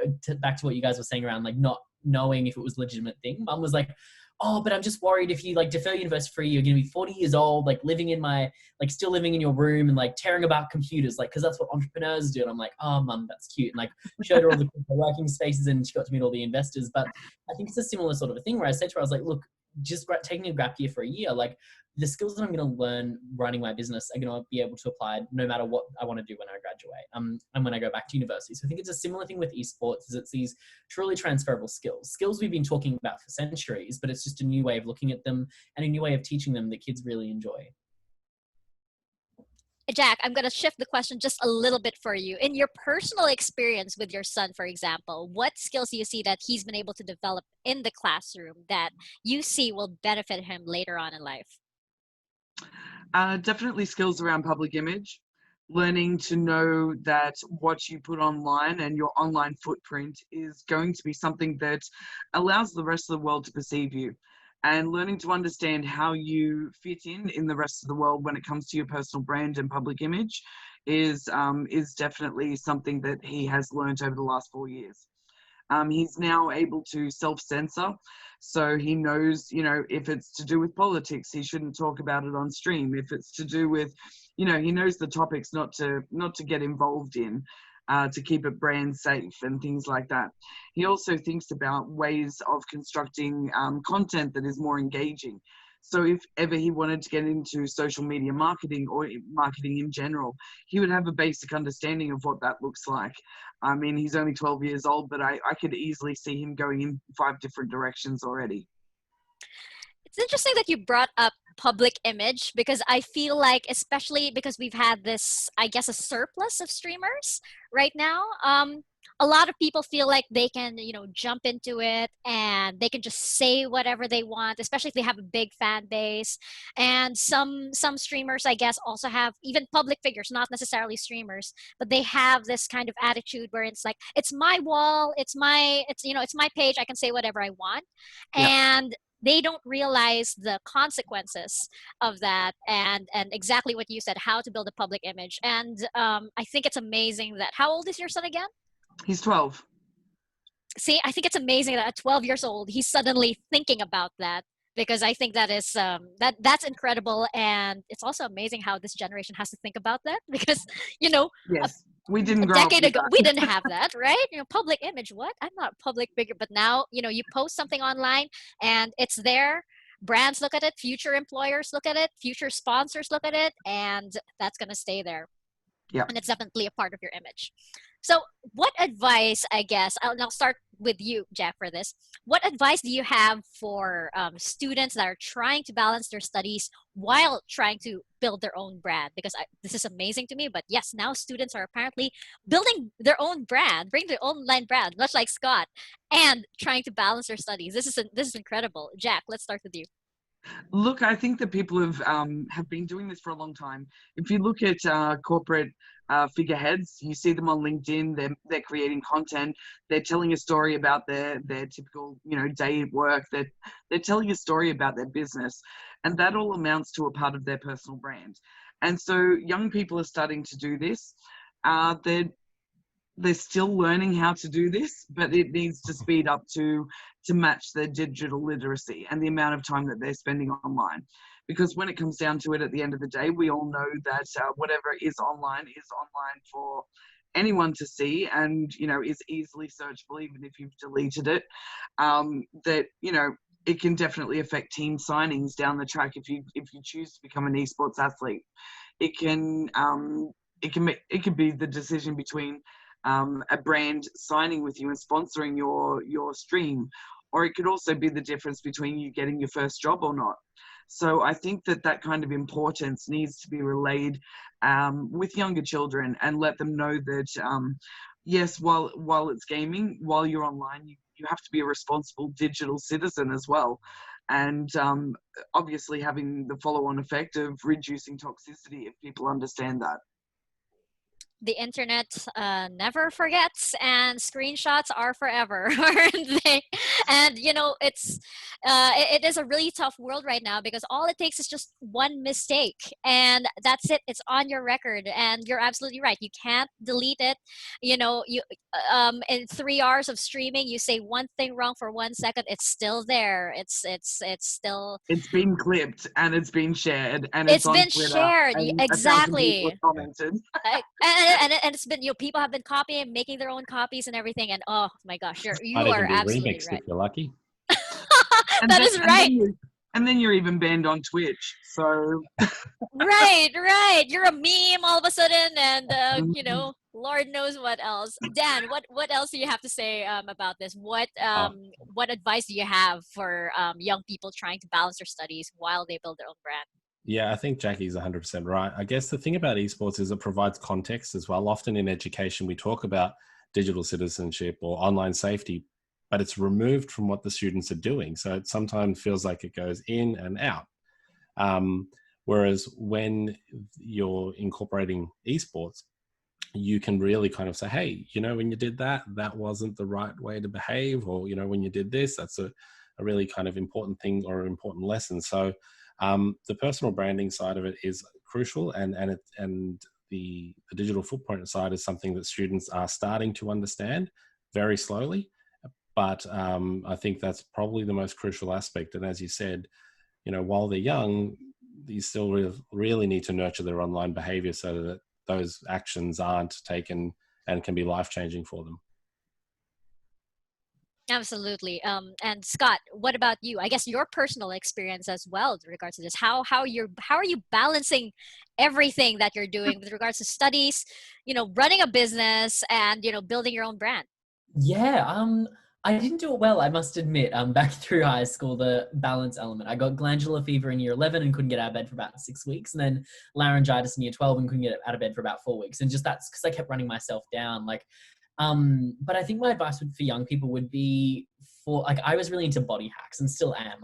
back to what you guys were saying around like not knowing if it was a legitimate thing, mum was like, oh, but I'm just worried if you like defer university for a year, you're going to be 40 years old, like living in still living in your room and like tearing about computers, like, cause that's what entrepreneurs do. And I'm like, oh, mum, that's cute. And like showed her all the working spaces and she got to meet all the investors. But I think it's a similar sort of a thing where I said to her, I was like, look, just taking a gap year for a year, like the skills that I'm going to learn running my business are going to be able to apply no matter what I want to do when I graduate, and when I go back to university. So I think it's a similar thing with esports, is it's these truly transferable skills we've been talking about for centuries, but it's just a new way of looking at them and a new way of teaching them that kids really enjoy. Jack, I'm going to shift the question just a little bit for you. In your personal experience with your son, for example, what skills do you see that he's been able to develop in the classroom that you see will benefit him later on in life? Definitely skills around public image, learning to know that what you put online and your online footprint is going to be something that allows the rest of the world to perceive you, and learning to understand how you fit in the rest of the world when it comes to your personal brand and public image is definitely something that he has learned over the last 4 years. He's now able to self-censor, so he knows, if it's to do with politics, he shouldn't talk about it on stream. If it's to do with, he knows the topics not to get involved in, to keep it brand safe and things like that. He also thinks about ways of constructing content that is more engaging. So if ever he wanted to get into social media marketing or marketing in general, he would have a basic understanding of what that looks like. I mean, he's only 12 years old, but I could easily see him going in 5 different directions already. It's interesting that you brought up public image, because I feel like, especially because we've had this, I guess, a surplus of streamers right now. A lot of people feel like they can, jump into it and they can just say whatever they want, especially if they have a big fan base. And some streamers, I guess, also have, even public figures, not necessarily streamers, but they have this kind of attitude where it's like, it's my wall, it's my page, I can say whatever I want. Yeah. And they don't realize the consequences of that, and exactly what you said, how to build a public image. And I think it's amazing that, how old is your son again? He's 12. See, I think it's amazing that at 12 years old, he's suddenly thinking about that, because I think that is that's incredible. And it's also amazing how this generation has to think about that, because, Yes. We didn't a grow up decade with ago, that. we didn't have that, right? Public image, what? I'm not a public figure. But now, you post something online and it's there. Brands look at it, future employers look at it, future sponsors look at it, and that's going to stay there. Yeah. And it's definitely a part of your image. So what advice, I guess, I'll start with you, Jack, for this. What advice do you have for students that are trying to balance their studies while trying to build their own brand? Because this is amazing to me. But yes, now students are apparently building their own brand, bring their own online brand, much like Scott, and trying to balance their studies. This is incredible. Jack, let's start with you. Look, I think that people have been doing this for a long time. If you look at corporate figureheads, you see them on LinkedIn. They're creating content. They're telling a story about their typical day at work. They're telling a story about their business, and that all amounts to a part of their personal brand. And so young people are starting to do this. They're still learning how to do this, but it needs to speed up to match their digital literacy and the amount of time that they're spending online. Because when it comes down to it, at the end of the day, we all know that whatever is online for anyone to see, and is easily searchable, even if you've deleted it. That it can definitely affect team signings down the track if you choose to become an esports athlete. It can be the decision between a brand signing with you and sponsoring your stream, or it could also be the difference between you getting your first job or not. So I think that kind of importance needs to be relayed with younger children, and let them know that yes, while it's gaming, while you're online, you have to be a responsible digital citizen as well. And obviously having the follow-on effect of reducing toxicity if people understand that. The internet never forgets, and screenshots are forever, aren't they? And it is a really tough world right now, because all it takes is just one mistake, and that's it. It's on your record, and you're absolutely right. You can't delete it. You in 3 hours of streaming, you say one thing wrong for 1 second, it's still there. It's still. It's been clipped and it's been shared and it's on been Twitter, shared, and 1,000 exactly. people have commented. And it's been, people have been copying, making their own copies and everything, and oh my gosh, you Might are even be absolutely remixed right. if you're lucky. That is right. And then you're even banned on Twitch. So right, you're a meme all of a sudden, and Lord knows what else. Dan, what else do you have to say about this? What advice do you have for young people trying to balance their studies while they build their own brand? Yeah, I think Jackie's 100% right. I guess the thing about esports is it provides context as well. Often in education, we talk about digital citizenship or online safety, but it's removed from what the students are doing. So it sometimes feels like it goes in and out. Whereas when you're incorporating esports, you can really kind of say, hey, when you did that, that wasn't the right way to behave. Or, when you did this, that's a really kind of important thing or an important lesson. So the personal branding side of it is crucial, and the digital footprint side is something that students are starting to understand very slowly. But I think that's probably the most crucial aspect. And as you said, while they're young, you still really need to nurture their online behavior so that those actions aren't taken and can be life-changing for them. Absolutely. And Scott, what about you? I guess your personal experience as well with regards to this. How are you balancing everything that you're doing with regards to studies, running a business, and building your own brand? Yeah, I didn't do it well, I must admit. Back through high school, the balance element. I got glandular fever in year 11 and couldn't get out of bed for about 6 weeks, and then laryngitis in year 12 and couldn't get out of bed for about 4 weeks. And just that's because I kept running myself down. But I think my advice for young people would be I was really into body hacks and still am.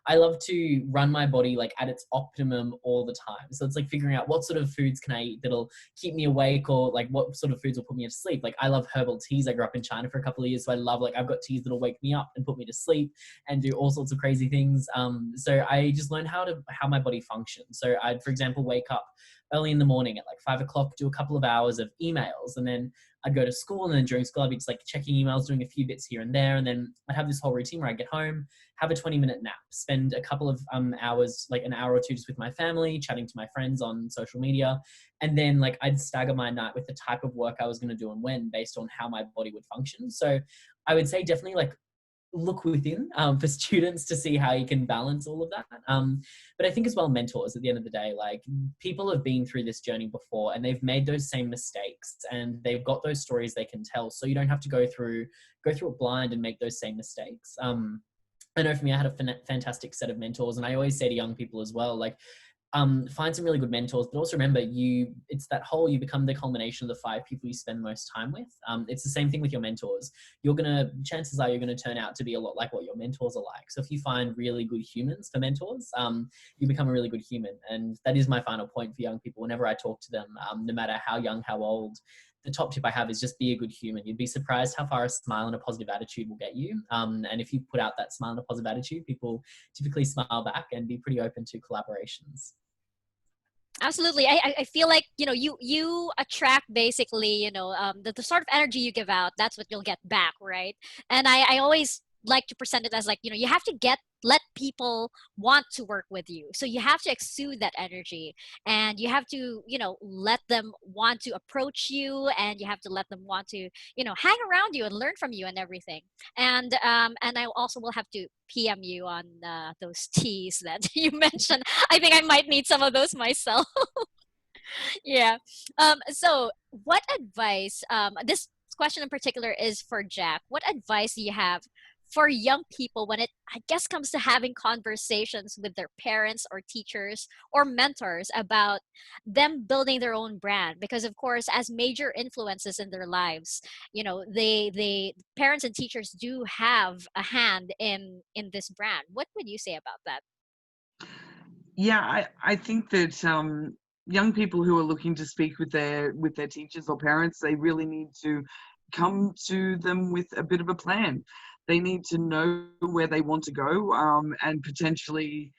I love to run my body at its optimum all the time. So it's figuring out what sort of foods can I eat that'll keep me awake, or what sort of foods will put me to sleep. I love herbal teas. I grew up in China for a couple of years, so I love I've got teas that'll wake me up and put me to sleep and do all sorts of crazy things. So I just learned how my body functions. So I'd, for example, wake up early in the morning at 5 o'clock, do a couple of hours of emails, and then I'd go to school, and then during school I'd be just checking emails, doing a few bits here and there, and then I'd have this whole routine where I'd get home, have a 20-minute nap, spend a couple of hours, an hour or two just with my family, chatting to my friends on social media, and then I'd stagger my night with the type of work I was going to do and when, based on how my body would function. So I would say definitely look within for students to see how you can balance all of that. But I think as well, mentors at the end of the day, like people have been through this journey before and they've made those same mistakes and they've got those stories they can tell. So you don't have to go through it blind and make those same mistakes. I know for me, I had a fantastic set of mentors, and I always say to young people as well, like, find some really good mentors, but also remember you become the culmination of the 5 people you spend most time with. It's the same thing with your mentors. Chances are you're going to turn out to be a lot like what your mentors are like. So if you find really good humans for mentors, you become a really good human. And that is my final point for young people. Whenever I talk to them, no matter how young, how old, the top tip I have is just be a good human. You'd be surprised how far a smile and a positive attitude will get you. And if you put out that smile and a positive attitude, people typically smile back and be pretty open to collaborations. Absolutely. I feel like, you attract basically, the sort of energy you give out, that's what you'll get back, right? And I always like to present it as like, you have to let people want to work with you. So you have to exude that energy and you have to, let them want to approach you, and you have to let them want to, hang around you and learn from you and everything. And I also will have to PM you on those teas that you mentioned. I think I might need some of those myself. Yeah. So what advice, this question in particular is for Jack. What advice do you have for young people when it, I guess, comes to having conversations with their parents or teachers or mentors about them building their own brand? Because of course, as major influences in their lives, they parents and teachers do have a hand in this brand. What would you say about that? Yeah, I think that young people who are looking to speak with their teachers or parents, they really need to come to them with a bit of a plan. They need to know where they want to go, and potentially,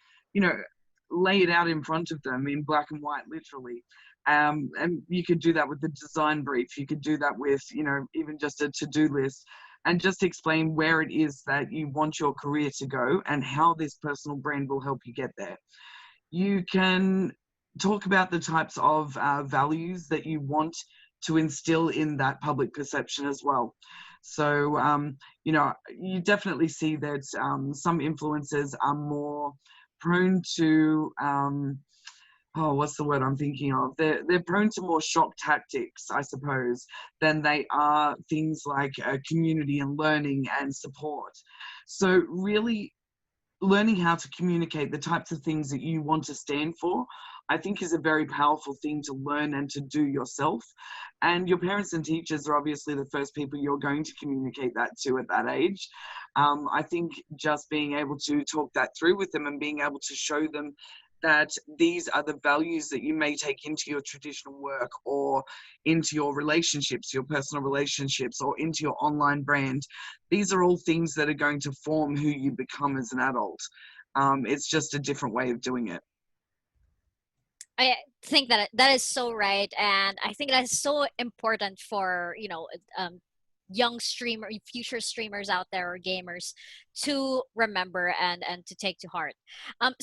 lay it out in front of them in black and white, literally. And you could do that with the design brief. You could do that with, even just a to-do list, and just explain where it is that you want your career to go and how this personal brand will help you get there. You can talk about the types of values that you want to instill in that public perception as well. So, you definitely see that some influencers are more prone to, what's the word I'm thinking of? They're prone to more shock tactics, I suppose, than they are things like community and learning and support. So really, learning how to communicate the types of things that you want to stand for, I think, is a very powerful thing to learn and to do yourself. And your parents and teachers are obviously the first people you're going to communicate that to at that age. I think just being able to talk that through with them and being able to show them that these are the values that you may take into your traditional work or into your relationships, your personal relationships, or into your online brand. These are all things that are going to form who you become as an adult. It's just a different way of doing it. I think that is so right, and I think that is so important for young future streamers out there or gamers to remember and to take to heart.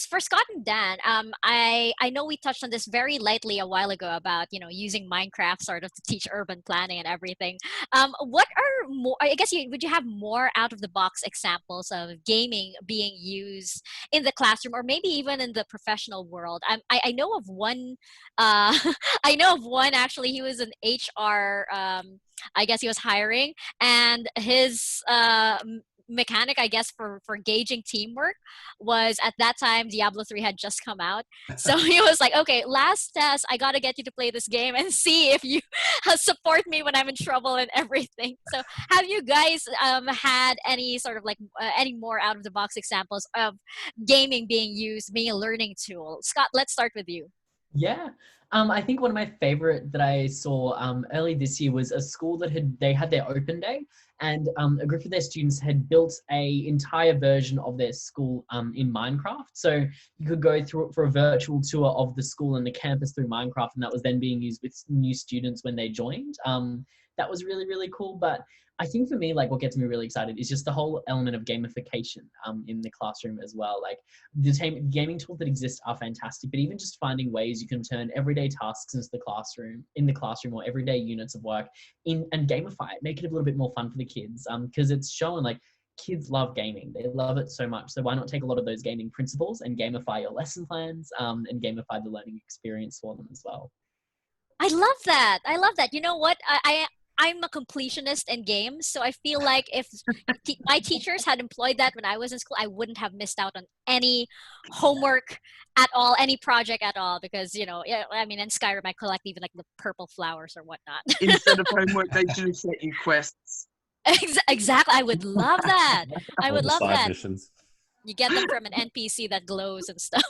For Scott and Dan, I know we touched on this very lightly a while ago about using Minecraft sort of to teach urban planning and everything. What are more? I guess would you have more out of the box examples of gaming being used in the classroom or maybe even in the professional world? I know of one. I know of one actually. He was an HR. I guess he was hiring, and his mechanic, I guess, for gauging teamwork was, at that time, Diablo 3 had just come out. So he was like, okay, last test, I got to get you to play this game and see if you support me when I'm in trouble and everything. So have you guys had any sort of any more out of the box examples of gaming being used, being a learning tool? Scott, let's start with you. Yeah. I think one of my favorite that I saw early this year was a school that had their open day, and a group of their students had built a entire version of their school in Minecraft. So you could go through it for a virtual tour of the school and the campus through Minecraft, and that was then being used with new students when they joined. That was really, really cool. But I think for me, what gets me really excited is just the whole element of gamification in the classroom as well. Like the gaming tools that exist are fantastic, but even just finding ways you can turn everyday tasks into in the classroom or everyday units of work and gamify it, make it a little bit more fun for the kids. Because it's showing kids love gaming. They love it so much. So why not take a lot of those gaming principles and gamify your lesson plans, and gamify the learning experience for them as well. I love that. I love that. You know what? I'm a completionist in games, so I feel like if my teachers had employed that when I was in school, I wouldn't have missed out on any homework at all, any project at all, because, you know, yeah, I mean, in Skyrim, I collect even like the purple flowers or whatnot. Instead of homework, they should have set you quests. Exactly. I would love that. I All would the love side that. missions. You get them from an NPC that glows and stuff.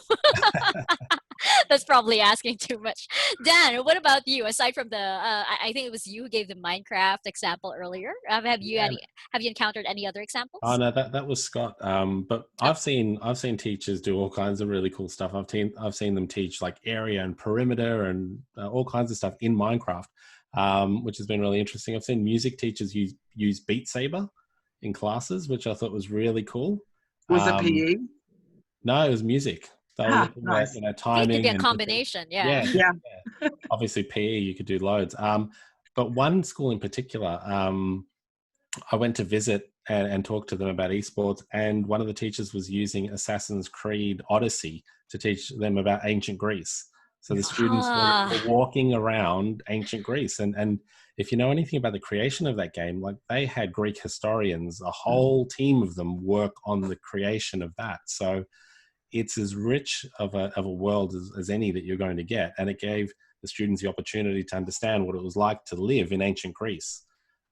That's probably asking too much. Dan, what about you? Aside from the, I think it was you who gave the Minecraft example earlier. Have you Yeah. have you encountered any other examples? Oh no, that was Scott. But I've seen teachers do all kinds of really cool stuff. I've seen them teach like area and perimeter and all kinds of stuff in Minecraft, which has been really interesting. I've seen music teachers use Beat Saber in classes, which I thought was really cool. Was it PE? No, it was music. They were looking nice. at It timing. could be a and combination. Yeah. Yeah. Obviously, PE you could do loads. But one school in particular, I went to visit and talk to them about esports, and one of the teachers was using Assassin's Creed Odyssey to teach them about ancient Greece. So the students were walking around ancient Greece, and if you know anything about the creation of that game, like they had Greek historians, a whole team of them work on the creation of that. So it's as rich of a world as any that you're going to get, and it gave the students the opportunity to understand what it was like to live in ancient Greece.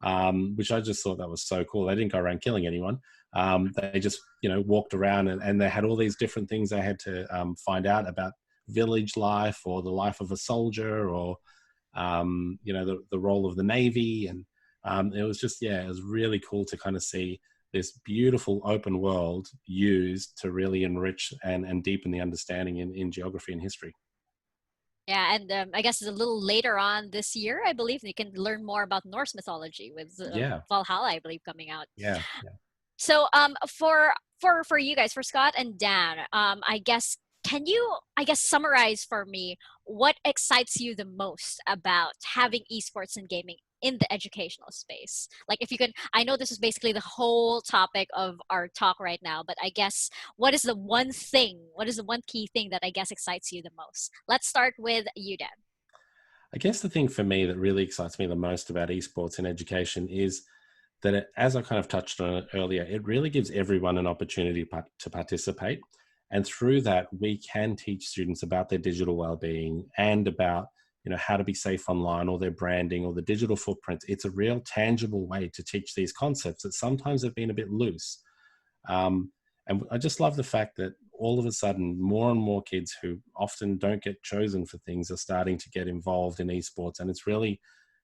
Which I just thought that was so cool. They didn't go around killing anyone. They just, walked around and they had all these different things they had to find out about village life or the life of a soldier or, the role of the Navy. And it was just, it was really cool to kind of see this beautiful open world used to really enrich and deepen the understanding in geography and history. Yeah, and I guess a little later on this year, I believe you can learn more about Norse mythology with Valhalla, I believe, coming out. Yeah. So, for you guys, for Scott and Dan, I guess can you, summarize for me what excites you the most about having esports and gaming in the educational space? Like, if you can, I know this is basically the whole topic of our talk right now, but I guess what is the one key thing that I guess excites you the most? Let's start with you, Dan. I guess the thing for me that really excites me the most about esports in education is that as I kind of touched on it earlier, it really gives everyone an opportunity to participate. And through that, we can teach students about their digital well-being and about how to be safe online, or their branding, or the digital footprints. It's a real tangible way to teach these concepts that sometimes have been a bit loose. And I just love the fact that all of a sudden, more and more kids who often don't get chosen for things are starting to get involved in esports. And it's really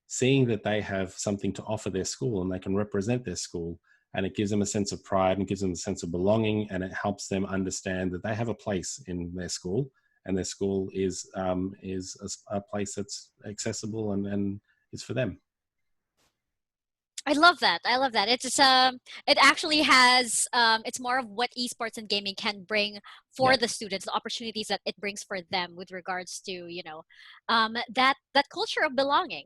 seeing that they have something to offer their school and they can represent their school. And it gives them a sense of pride and gives them a sense of belonging. And it helps them understand that they have a place in their school. And their school is a place that's accessible and is for them. I love that. It's it actually has it's more of what esports and gaming can bring for the students, the opportunities that it brings for them with regards to that culture of belonging.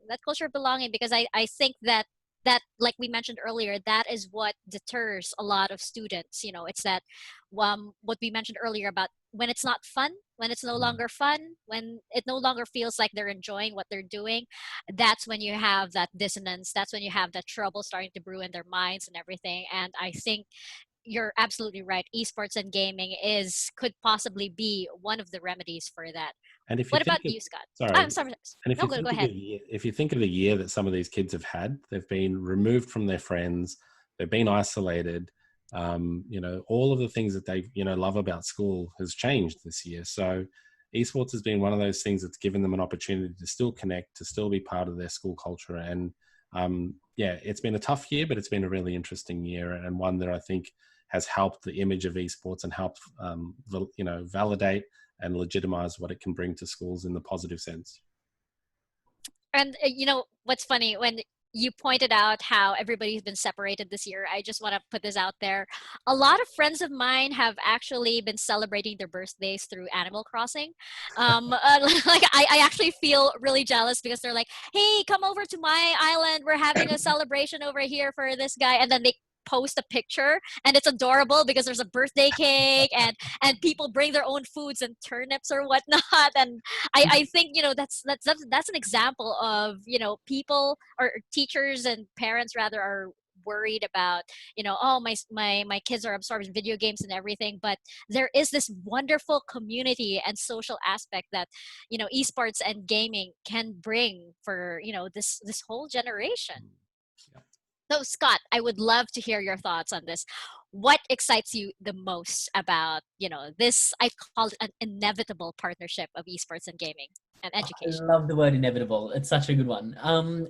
Because I think that like we mentioned earlier, that is what deters a lot of students. It's that what we mentioned earlier about when it's not fun, when it's no longer fun, when it no longer feels like they're enjoying what they're doing, that's when you have that dissonance. That's when you have that trouble starting to brew in their minds and everything. And I think you're absolutely right. Esports and gaming could possibly be one of the remedies for that. And if you what about you, Scott? Sorry. I'm sorry. And if no, you go ahead. if you think of the year that some of these kids have had, they've been removed from their friends, they've been isolated. All of the things that they love about school has changed this year. So esports has been one of those things that's given them an opportunity to still connect, to still be part of their school culture. And it's been a tough year, but it's been a really interesting year, and one that I think has helped the image of esports and helped validate and legitimize what it can bring to schools in the positive sense. And what's funny, when you pointed out how everybody's been separated this year, I just want to put this out there. A lot of friends of mine have actually been celebrating their birthdays through Animal Crossing. I actually feel really jealous because they're like, hey, come over to my island. We're having a celebration over here for this guy. And then they post a picture and it's adorable because there's a birthday cake and people bring their own foods and turnips or whatnot. And I think, you know, that's an example of, you know, people or teachers and parents rather are worried about, you know, oh, my kids are absorbed in video games and everything, but there is this wonderful community and social aspect that, you know, esports and gaming can bring for, you know, this whole generation. So Scott, I would love to hear your thoughts on this. What excites you the most about, you know, this, I call it an inevitable partnership of esports and gaming and education? I love the word inevitable. It's such a good one.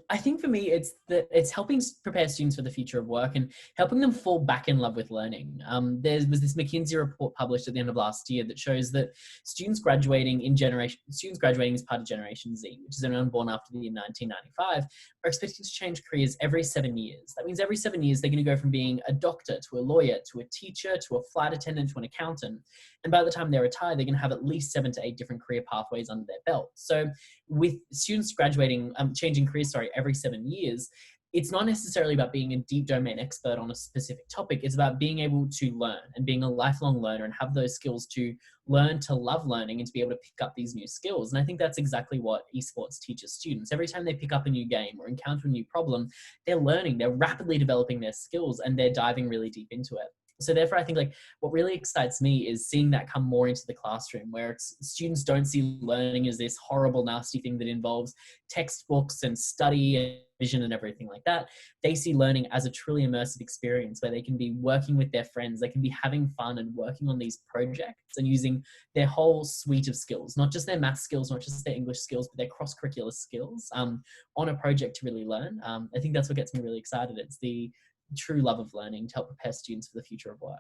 I think for me, it's helping prepare students for the future of work and helping them fall back in love with learning. There was this McKinsey report published at the end of last year that shows that students graduating as part of Generation Z, which is anyone born after the year 1995, are expected to change careers every 7 years. That means every 7 years, they're going to go from being a doctor to a lawyer to a teacher to a flight attendant to an accountant. And by the time they retire, they're going to have at least 7 to 8 different career pathways under their belt. So with students graduating, changing careers, every 7 years, it's not necessarily about being a deep domain expert on a specific topic. It's about being able to learn and being a lifelong learner and have those skills to learn to love learning and to be able to pick up these new skills. And I think that's exactly what esports teaches students. Every time they pick up a new game or encounter a new problem, they're learning, they're rapidly developing their skills, and they're diving really deep into it. So therefore, I think like what really excites me is seeing that come more into the classroom, where students don't see learning as this horrible, nasty thing that involves textbooks and study and vision and everything like that. They see learning as a truly immersive experience where they can be working with their friends, they can be having fun and working on these projects and using their whole suite of skills, not just their math skills, not just their English skills, but their cross-curricular skills on a project to really learn. I think that's what gets me really excited. It's the true love of learning to help prepare students for the future of work.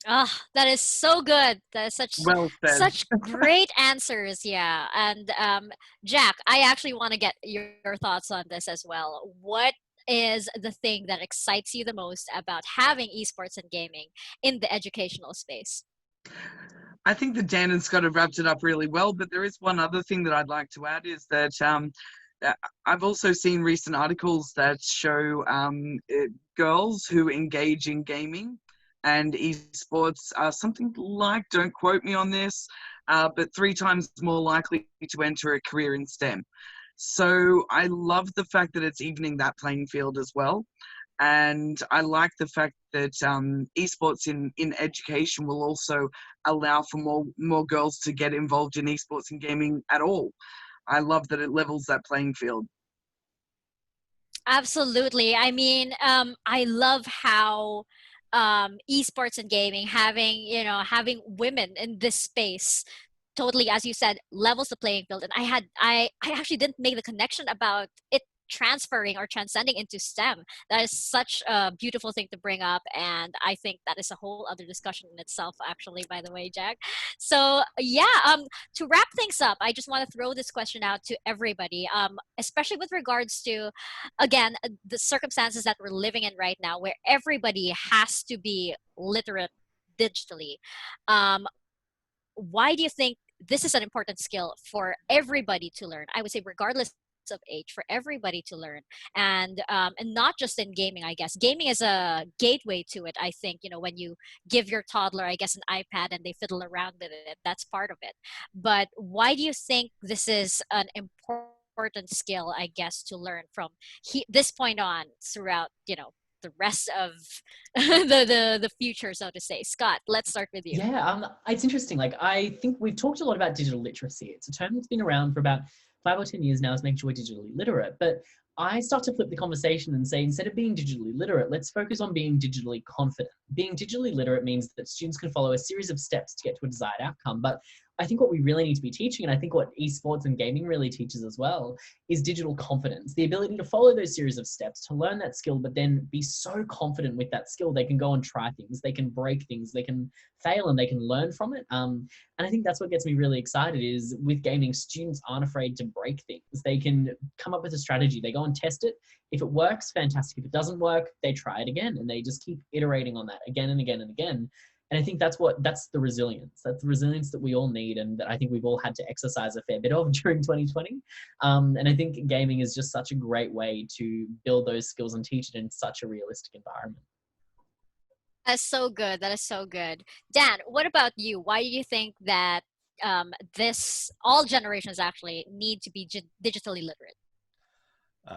Ah, that is so good. That is Well said. such great answers. Yeah. And Jack, I actually want to get your thoughts on this as well. What is the thing that excites you the most about having esports and gaming in the educational space? I think that Dan and Scott have wrapped it up really well, but there is one other thing that I'd like to add is that I've also seen recent articles that show girls who engage in gaming and esports are something like, don't quote me on this, but 3 times more likely to enter a career in STEM. So I love the fact that it's evening that playing field as well. And I like the fact that esports in education will also allow for more girls to get involved in esports and gaming at all. I love that it levels that playing field. Absolutely. I mean, I love how esports and gaming having women in this space totally, as you said, levels the playing field. And I actually didn't make the connection about it transferring or transcending into STEM. That is such a beautiful thing to bring up, and I think that is a whole other discussion in itself, actually, by the way, Jack. So yeah, to wrap things up, I just want to throw this question out to everybody, especially with regards to, again, the circumstances that we're living in right now, where everybody has to be literate digitally. Why do you think this is an important skill for everybody to learn? I would say regardless of age, for everybody to learn, and not just in gaming. I guess gaming is a gateway to it. I think, you know, when you give your toddler, I guess, an iPad and they fiddle around with it, that's part of it. But why do you think this is an important skill, I guess, to learn from this point on throughout, you know, the rest of the future, so to say? Scott, let's start with you. Yeah, it's interesting. Like, I think we've talked a lot about digital literacy. It's a term that's been around for about 5 or 10 years now, is making sure we're digitally literate. But I start to flip the conversation and say, instead of being digitally literate, let's focus on being digitally confident. Being digitally literate means that students can follow a series of steps to get to a desired outcome. But I think what we really need to be teaching, and I think what esports and gaming really teaches as well, is digital confidence. The ability to follow those series of steps, to learn that skill, but then be so confident with that skill, they can go and try things, they can break things, they can fail, and they can learn from it. And I think that's what gets me really excited is with gaming, students aren't afraid to break things. They can come up with a strategy, they go and test it. If it works, fantastic. If it doesn't work, they try it again, and they just keep iterating on that again and again and again. And I think that's the resilience. That's the resilience that we all need, and that I think we've all had to exercise a fair bit of during 2020. And I think gaming is just such a great way to build those skills and teach it in such a realistic environment. That's so good. That is so good. Dan, what about you? Why do you think that all generations actually need to be digitally literate?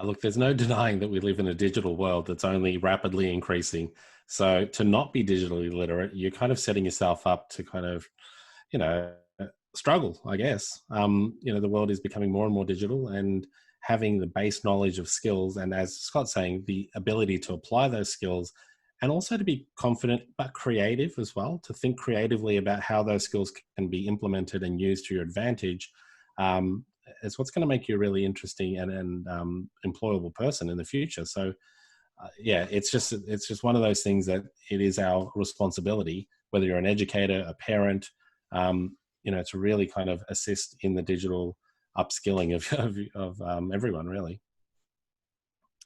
Look, there's no denying that we live in a digital world that's only rapidly increasing. So to not be digitally literate, you're kind of setting yourself up to kind of, you know, struggle, I guess. The world is becoming more and more digital, and having the base knowledge of skills, and as Scott's saying, the ability to apply those skills, and also to be confident but creative as well, to think creatively about how those skills can be implemented and used to your advantage, is what's going to make you a really interesting and employable person in the future. So it's just one of those things that it is our responsibility, whether you're an educator, a parent, to really kind of assist in the digital upskilling of everyone, really.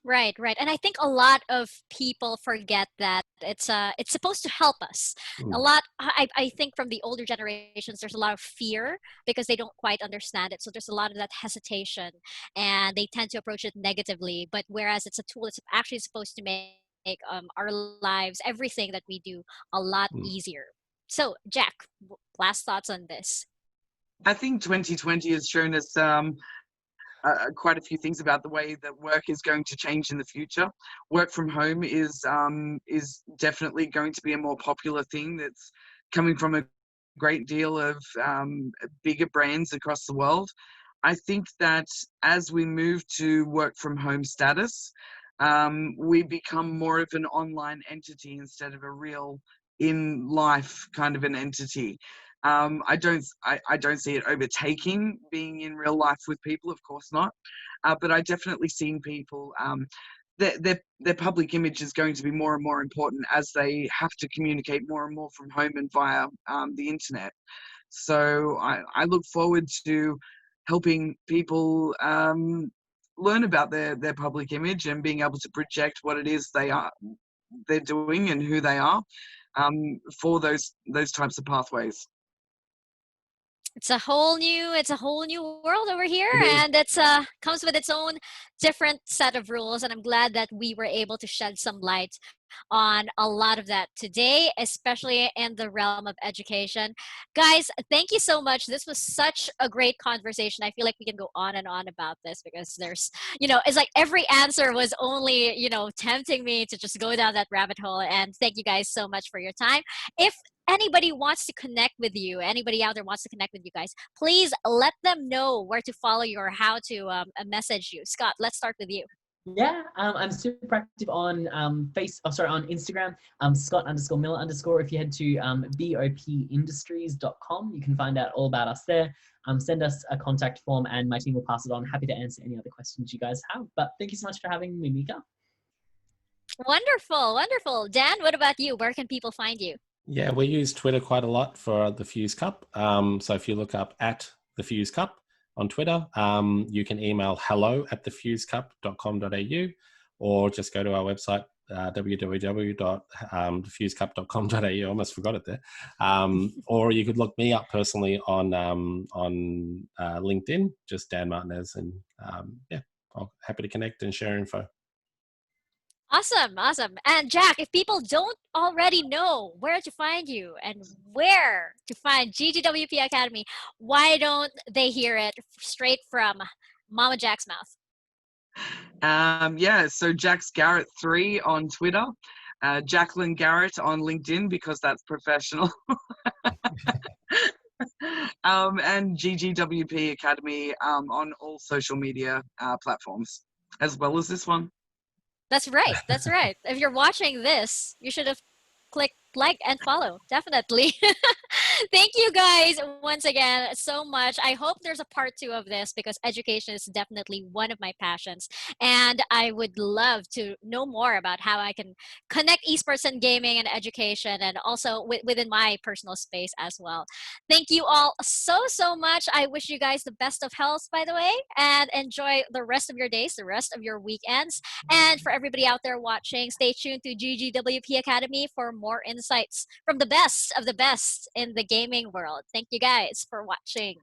Right. And I think a lot of people forget that it's supposed to help us. A lot, I think from the older generations, there's a lot of fear because they don't quite understand it. So there's a lot of that hesitation, and they tend to approach it negatively. But whereas it's a tool, it's actually supposed to make our lives, everything that we do, a lot easier. So Jack, last thoughts on this? I think 2020 has shown us quite a few things about the way that work is going to change in the future. Work from home is definitely going to be a more popular thing that's coming from a great deal of bigger brands across the world. I think that as we move to work from home status, we become more of an online entity instead of a real in life kind of an entity. I don't see it overtaking being in real life with people, of course not. But I definitely seen people, their public image is going to be more and more important as they have to communicate more and more from home and via the internet. So I look forward to helping people learn about their public image and being able to project what it is they're doing and who they are for those types of pathways. It's a whole new world over here, and it's comes with its own different set of rules, and I'm glad that we were able to shed some light on a lot of that today, especially in the realm of education. Guys, thank you so much. This was such a great conversation. I feel like we can go on and on about this because there's, it's like every answer was only, tempting me to just go down that rabbit hole. And thank you guys so much for your time. If anybody wants to connect with you, anybody out there wants to connect with you guys, please let them know where to follow you or how to message you. Scott, let's start with you. Yeah, I'm super active on on Instagram, Scott_Millar_. If you head to bopindustries.com, you can find out all about us there. Send us a contact form and my team will pass it on. Happy to answer any other questions you guys have. But thank you so much for having me, Mika. Wonderful. Dan, what about you? Where can people find you? Yeah, we use Twitter quite a lot for the Fuse Cup. So if you look up at the Fuse Cup on Twitter, you can email hello@thefusecup.com.au or just go to our website, www.thefusecup.com.au. I almost forgot it there. Or you could look me up personally on LinkedIn, just Dan Martinez. And I'm happy to connect and share info. Awesome. And Jack, if people don't already know where to find you and where to find GGWP Academy, why don't they hear it straight from Mama Jack's mouth? So Jack's Garrett 3 on Twitter, Jacqueline Garrett on LinkedIn because that's professional. And GGWP Academy on all social media platforms, as well as this one. That's right. If you're watching this, you should have clicked like and follow, definitely. Thank you guys once again so much. I hope there's a part 2 of this because education is definitely one of my passions. And I would love to know more about how I can connect esports and gaming and education and also within my personal space as well. Thank you all so much. I wish you guys the best of health, by the way, and enjoy the rest of your days, the rest of your weekends. And for everybody out there watching, stay tuned to GGWP Academy for more insights from the best of the best in the gaming world. Thank you guys for watching.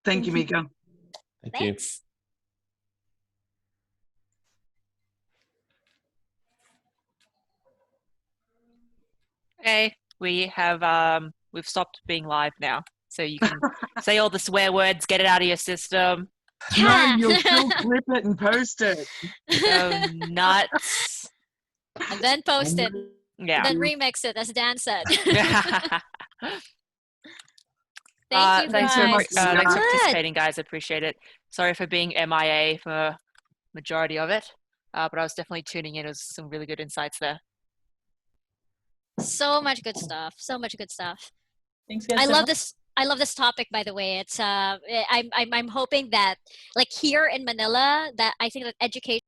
Thank you, Mika. Thank you. Thanks. Okay, we've stopped being live now, so you can say all the swear words, get it out of your system. No, you'll still clip it and post it. Go nuts. And then post it. Yeah. Then remix it, as Dan said. Thank you Thanks so guys. much. Thanks for Good. participating, guys. I appreciate it. Sorry for being MIA for majority of it, but I was definitely tuning in. It was some really good insights there. So much good stuff. So much good stuff. Thanks, guys. I so love much. this. I love this topic, by the way. It's I'm hoping that, like, here in Manila, that I think that education